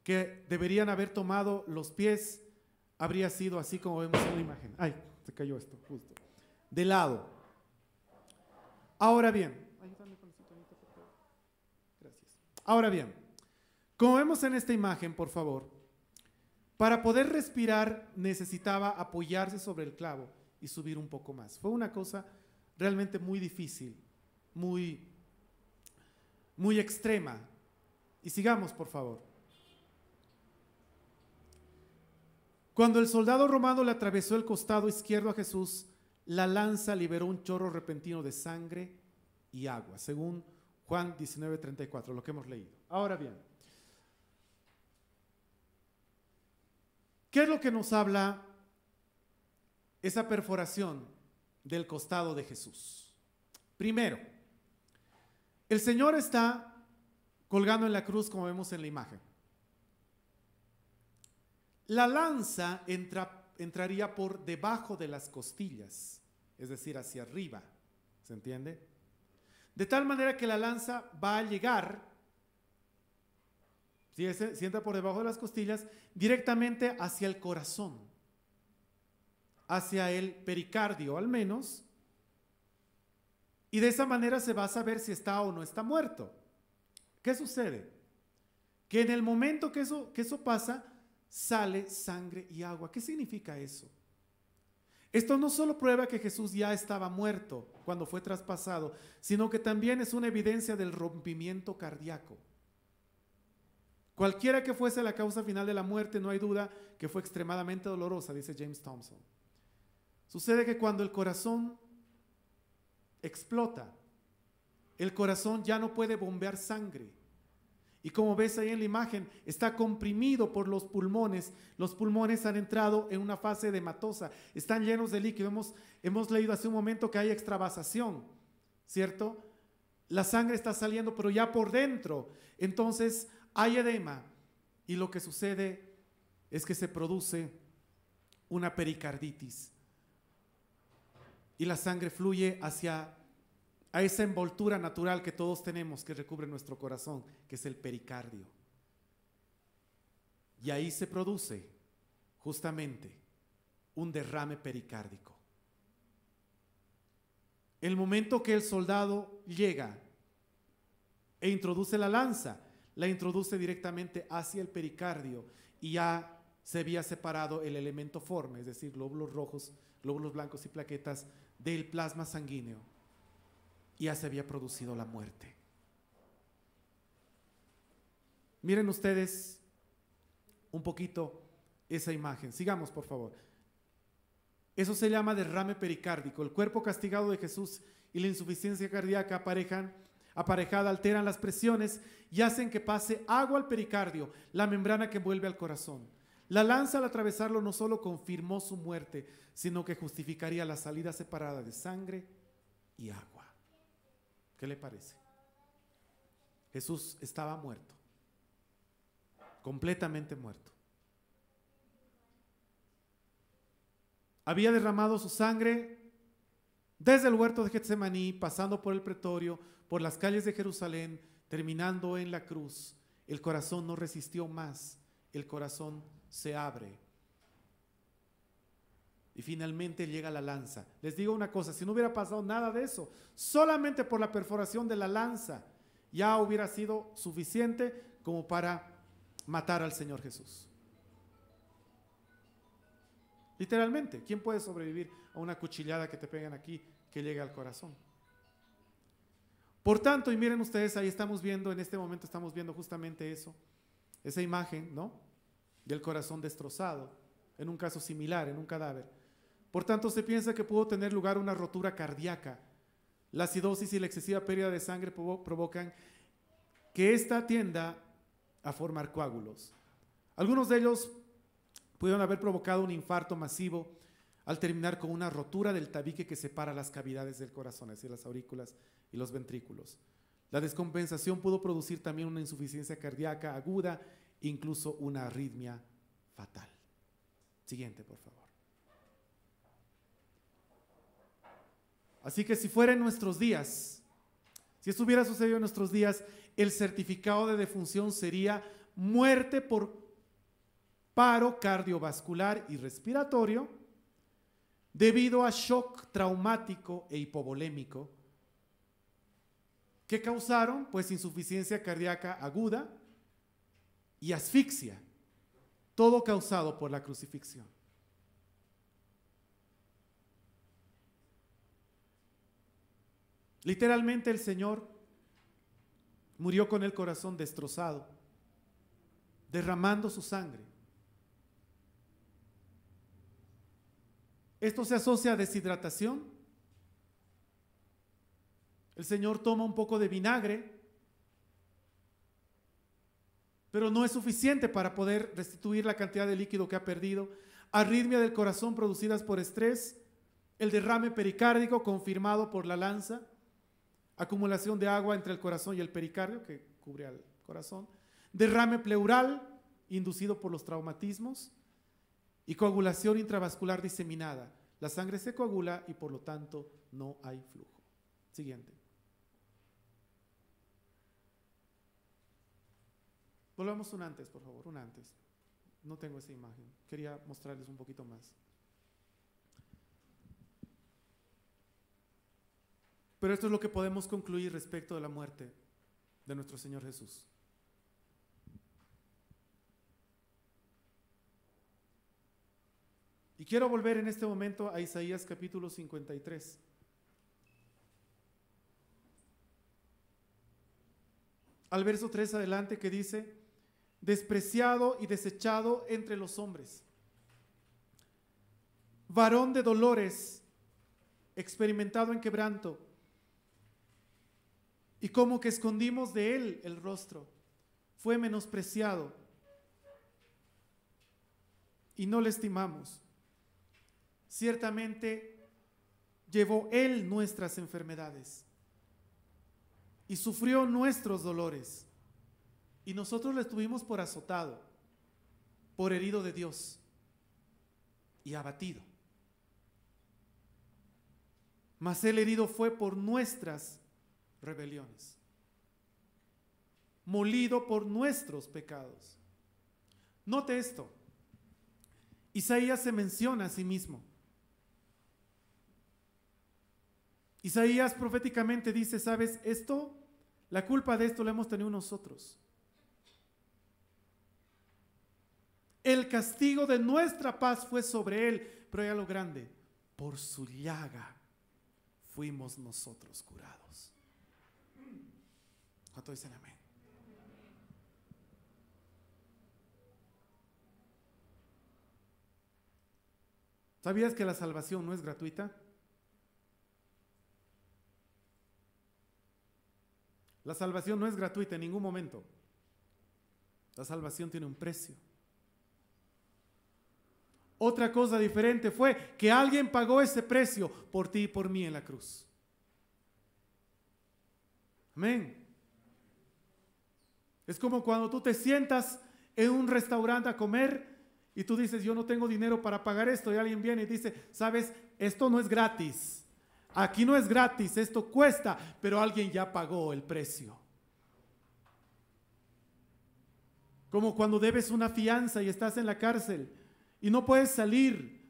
que deberían haber tomado los pies habría sido así como vemos en la imagen. Ay, se cayó esto, justo. De lado. Ahora bien, gracias. Ahora bien, como vemos en esta imagen, por favor, para poder respirar necesitaba apoyarse sobre el clavo y subir un poco más. Fue una cosa realmente muy difícil, muy extrema. Y sigamos, por favor. Cuando el soldado romano le atravesó el costado izquierdo a Jesús, la lanza liberó un chorro repentino de sangre y agua, según Juan 19:34, lo que hemos leído. Ahora bien, ¿qué es lo que nos habla esa perforación del costado de Jesús? Primero, el Señor está colgando en la cruz, como vemos en la imagen. La lanza entraría por debajo de las costillas, es decir, hacia arriba, ¿se entiende? De tal manera que la lanza va a llegar, si entra por debajo de las costillas, directamente hacia el corazón, hacia el pericardio al menos, y de esa manera se va a saber si está o no está muerto. ¿Qué sucede? Que en el momento que eso pasa, sale sangre y agua. ¿Qué significa eso? Esto no solo prueba que Jesús ya estaba muerto cuando fue traspasado, sino que también es una evidencia del rompimiento cardíaco. Cualquiera que fuese la causa final de la muerte, no hay duda que fue extremadamente dolorosa, dice James Thompson. Sucede que cuando el corazón explota, el corazón ya no puede bombear sangre. Y como ves ahí en la imagen, está comprimido por los pulmones. Los pulmones han entrado en una fase de hematosa, están llenos de líquido. Hemos leído hace un momento que hay extravasación, ¿cierto? La sangre está saliendo, pero ya por dentro. Entonces hay edema. Y lo que sucede es que se produce una pericarditis. Y la sangre fluye a esa envoltura natural que todos tenemos que recubre nuestro corazón, que es el pericardio. Y ahí se produce justamente un derrame pericárdico. El momento que el soldado llega e introduce la lanza, la introduce directamente hacia el pericardio y ya se había separado el elemento forme, es decir, glóbulos rojos, glóbulos blancos y plaquetas del plasma sanguíneo. Y ya se había producido la muerte. Miren ustedes un poquito esa imagen. Sigamos, por favor. Eso se llama derrame pericárdico. El cuerpo castigado de Jesús y la insuficiencia cardíaca aparejada alteran las presiones y hacen que pase agua al pericardio, la membrana que envuelve al corazón. La lanza al atravesarlo no solo confirmó su muerte, sino que justificaría la salida separada de sangre y agua. ¿Qué le parece? Jesús estaba muerto, completamente muerto. Había derramado su sangre desde el huerto de Getsemaní, pasando por el pretorio, por las calles de Jerusalén, terminando en la cruz. El corazón no resistió más el corazón se abre. Y finalmente llega la lanza. Les digo una cosa, si no hubiera pasado nada de eso, solamente por la perforación de la lanza, ya hubiera sido suficiente como para matar al Señor Jesús. Literalmente, ¿quién puede sobrevivir a una cuchillada que te pegan aquí que llegue al corazón? Por tanto, y miren ustedes, ahí estamos viendo, en este momento estamos viendo justamente eso, esa imagen, ¿no?, del corazón destrozado, en un caso similar, en un cadáver. Por tanto, se piensa que pudo tener lugar una rotura cardíaca. La acidosis y la excesiva pérdida de sangre provocan que ésta tienda a formar coágulos. Algunos de ellos pudieron haber provocado un infarto masivo al terminar con una rotura del tabique que separa las cavidades del corazón, es decir, las aurículas y los ventrículos. La descompensación pudo producir también una insuficiencia cardíaca aguda, incluso una arritmia fatal. Siguiente, por favor. Así que si fuera en nuestros días, si esto hubiera sucedido en nuestros días, el certificado de defunción sería muerte por paro cardiovascular y respiratorio debido a shock traumático e hipovolémico que causaron pues insuficiencia cardíaca aguda y asfixia, todo causado por la crucifixión. Literalmente el Señor murió con el corazón destrozado, derramando su sangre. Esto se asocia a deshidratación. El Señor toma un poco de vinagre, pero no es suficiente para poder restituir la cantidad de líquido que ha perdido. Arritmia del corazón producidas por estrés, el derrame pericárdico confirmado por la lanza, acumulación de agua entre el corazón y el pericardio que cubre al corazón, derrame pleural inducido por los traumatismos y coagulación intravascular diseminada. La sangre se coagula y por lo tanto no hay flujo. Siguiente. Volvamos un antes, por favor, un antes. No tengo esa imagen, quería mostrarles un poquito más. Pero esto es lo que podemos concluir respecto de la muerte de nuestro Señor Jesús. Y quiero volver en este momento a Isaías capítulo 53. Al verso 3 adelante, que dice: despreciado y desechado entre los hombres, varón de dolores, experimentado en quebranto, y como que escondimos de él el rostro, fue menospreciado y no le estimamos. Ciertamente llevó él nuestras enfermedades y sufrió nuestros dolores, y nosotros le tuvimos por azotado, por herido de Dios y abatido. Mas el herido fue por nuestras rebeliones, molido por nuestros pecados. Note esto, Isaías se menciona a sí mismo. Isaías proféticamente dice: ¿sabes esto? La culpa de esto la hemos tenido nosotros. El castigo de nuestra paz fue sobre él, pero ya lo grande, por su llaga fuimos nosotros curados. ¿Cuánto dicen amén? ¿Sabías que la salvación no es gratuita? La salvación no es gratuita en ningún momento. La salvación tiene un precio. Otra cosa diferente fue que alguien pagó ese precio por ti y por mí en la cruz. Amén. Es como cuando tú te sientas en un restaurante a comer y tú dices: yo no tengo dinero para pagar esto, y alguien viene y dice: sabes, esto no es gratis. Aquí no es gratis, esto cuesta, pero alguien ya pagó el precio. Como cuando debes una fianza y estás en la cárcel y no puedes salir.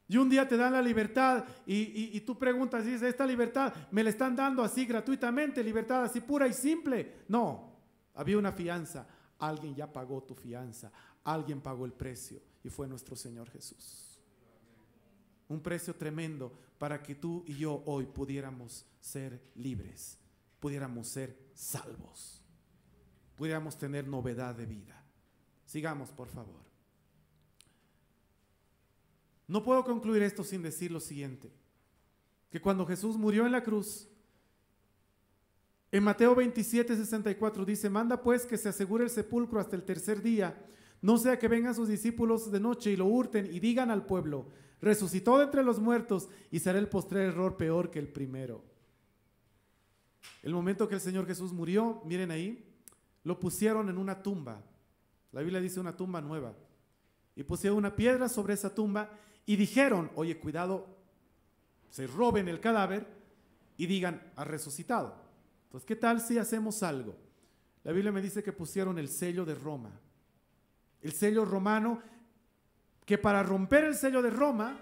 Y un día te dan la libertad y tú preguntas, dices, esta libertad me la están dando así gratuitamente, libertad así pura y simple. No, había una fianza. Alguien ya pagó tu fianza, alguien pagó el precio y fue nuestro Señor Jesús. Un precio tremendo para que tú y yo hoy pudiéramos ser libres, pudiéramos ser salvos, pudiéramos tener novedad de vida. Sigamos, por favor. No puedo concluir esto sin decir lo siguiente, que cuando Jesús murió en la cruz, en Mateo 27:64 dice, manda pues que se asegure el sepulcro hasta el tercer día, no sea que vengan sus discípulos de noche y lo hurten y digan al pueblo, resucitó de entre los muertos y será el postrer error peor que el primero. El momento que el Señor Jesús murió, miren ahí, lo pusieron en una tumba. La Biblia dice una tumba nueva. Y pusieron una piedra sobre esa tumba y dijeron, oye, cuidado, se roben el cadáver y digan, ha resucitado. Entonces, ¿qué tal si hacemos algo? La Biblia me dice que pusieron el sello de Roma. El sello romano, que para romper el sello de Roma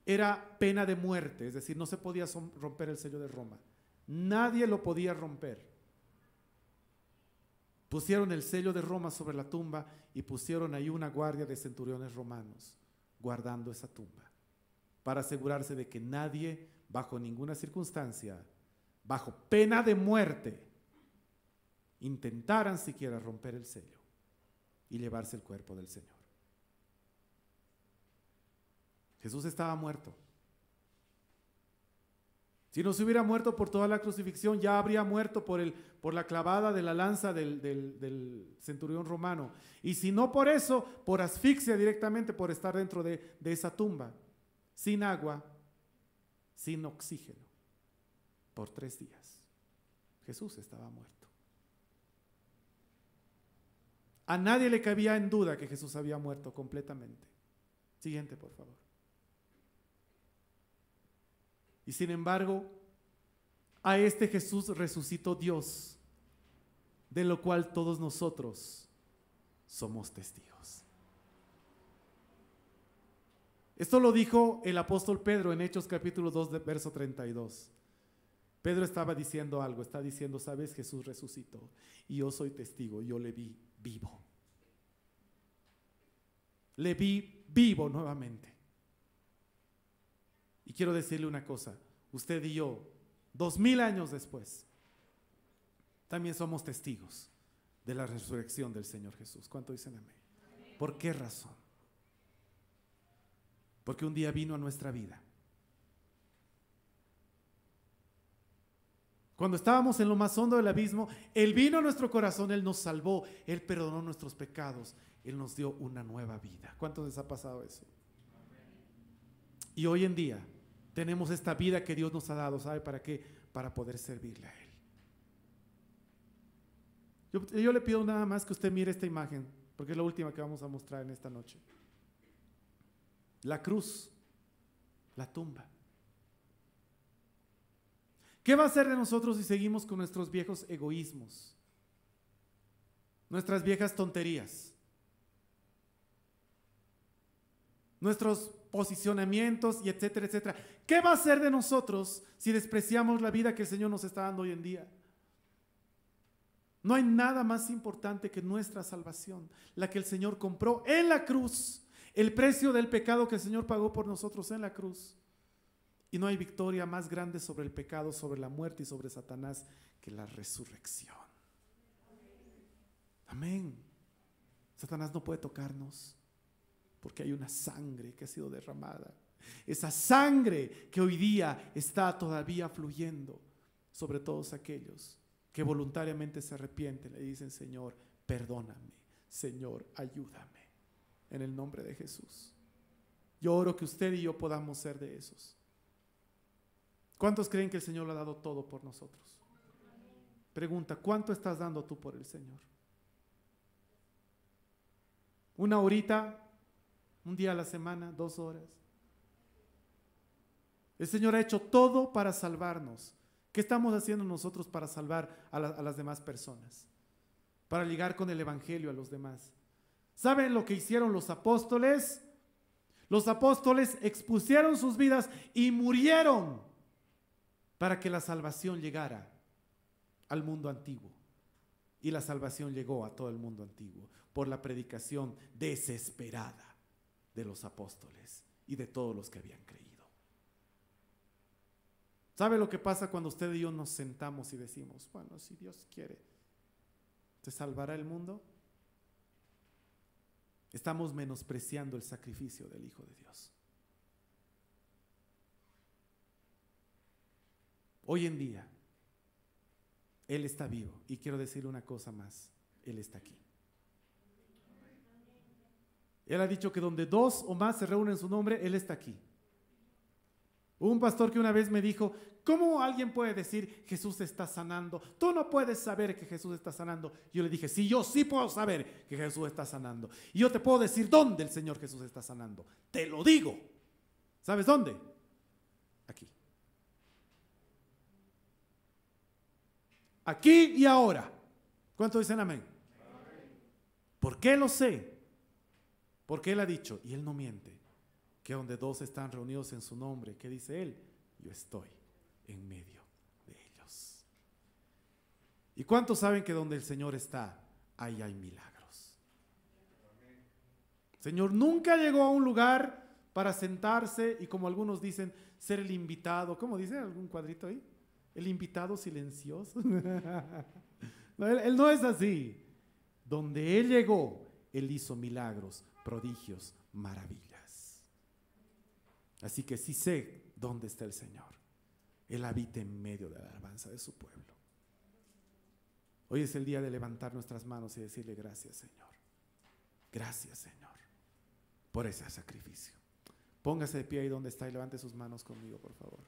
era pena de muerte, es decir, no se podía romper el sello de Roma. Nadie lo podía romper. Pusieron el sello de Roma sobre la tumba y pusieron ahí una guardia de centuriones romanos guardando esa tumba para asegurarse de que nadie, bajo ninguna circunstancia, bajo pena de muerte, intentaran siquiera romper el sello y llevarse el cuerpo del Señor. Jesús estaba muerto. Si no se hubiera muerto por toda la crucifixión, ya habría muerto por la clavada de la lanza del centurión romano. Y si no por eso, por asfixia directamente, por estar dentro de esa tumba, sin agua, sin oxígeno, por 3 días. Jesús estaba muerto. A nadie le cabía en duda que Jesús había muerto completamente. Siguiente, por favor. Y sin embargo, a este Jesús resucitó Dios, de lo cual todos nosotros somos testigos. Esto lo dijo el apóstol Pedro en Hechos capítulo 2, verso 32. Pedro estaba diciendo algo, está diciendo, ¿sabes? Jesús resucitó y yo soy testigo, yo le vi vivo. Le vi vivo nuevamente. Y quiero decirle una cosa, usted y yo, 2000 años después, también somos testigos de la resurrección del Señor Jesús. ¿Cuánto dicen amén? ¿Por qué razón? Porque un día vino a nuestra vida. Cuando estábamos en lo más hondo del abismo, Él vino a nuestro corazón, Él nos salvó, Él perdonó nuestros pecados, Él nos dio una nueva vida. ¿Cuántos les ha pasado eso? Y hoy en día tenemos esta vida que Dios nos ha dado, ¿sabe para qué? Para poder servirle a Él. Yo le pido nada más que usted mire esta imagen, porque es la última que vamos a mostrar en esta noche. La cruz, la tumba. ¿Qué va a hacer de nosotros si seguimos con nuestros viejos egoísmos? Nuestras viejas tonterías. Nuestros posicionamientos y etcétera, etcétera. ¿Qué va a hacer de nosotros si despreciamos la vida que el Señor nos está dando hoy en día? No hay nada más importante que nuestra salvación, la que el Señor compró en la cruz, el precio del pecado que el Señor pagó por nosotros en la cruz. Y no hay victoria más grande sobre el pecado, sobre la muerte y sobre Satanás que la resurrección. Amén. Satanás no puede tocarnos porque hay una sangre que ha sido derramada. Esa sangre que hoy día está todavía fluyendo sobre todos aquellos que voluntariamente se arrepienten, le dicen, Señor, perdóname, Señor, ayúdame, en el nombre de Jesús. Yo oro que usted y yo podamos ser de esos. ¿Cuántos creen que el Señor lo ha dado todo por nosotros? Pregunta, ¿cuánto estás dando tú por el Señor? ¿Una horita? ¿Un día a la semana? ¿2 horas? El Señor ha hecho todo para salvarnos. ¿Qué estamos haciendo nosotros para salvar a las demás personas? para llegar con el evangelio a los demás. ¿Saben lo que hicieron los apóstoles? Los apóstoles expusieron sus vidas y murieron para que la salvación llegara al mundo antiguo. Y la salvación llegó a todo el mundo antiguo por la predicación desesperada de los apóstoles y de todos los que habían creído. ¿Sabe lo que pasa cuando usted y yo nos sentamos y decimos, bueno, si Dios quiere, ¿se salvará el mundo? Estamos menospreciando el sacrificio del Hijo de Dios. Hoy en día, Él está vivo. Y quiero decirle una cosa más, Él está aquí. Él ha dicho que donde dos o más se reúnen en su nombre, Él está aquí. Hubo un pastor que una vez me dijo, ¿cómo alguien puede decir Jesús está sanando? Tú no puedes saber que Jesús está sanando. Yo le dije, sí, yo sí puedo saber que Jesús está sanando. Y yo te puedo decir dónde el Señor Jesús está sanando. Te lo digo. ¿Sabes dónde? Aquí. Aquí y ahora. ¿Cuántos dicen amén? ¿Por qué lo sé? Porque Él ha dicho, y Él no miente, que donde dos están reunidos en su nombre, ¿qué dice Él? Yo estoy en medio de ellos. ¿Y cuántos saben que donde el Señor está, ahí hay milagros? El Señor nunca llegó a un lugar para sentarse y, como algunos dicen, ser el invitado. ¿Cómo dice algún cuadrito ahí? El invitado silencioso. No, él no es así. Donde Él llegó, Él hizo milagros, prodigios, maravillas. Así que sí sé dónde está el Señor. Él habita en medio de la alabanza de su pueblo. Hoy es el día de levantar nuestras manos y decirle gracias, Señor. Gracias, Señor, por ese sacrificio. Póngase de pie ahí donde está y levante sus manos conmigo, por favor.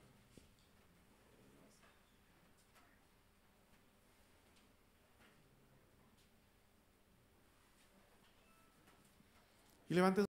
Y levante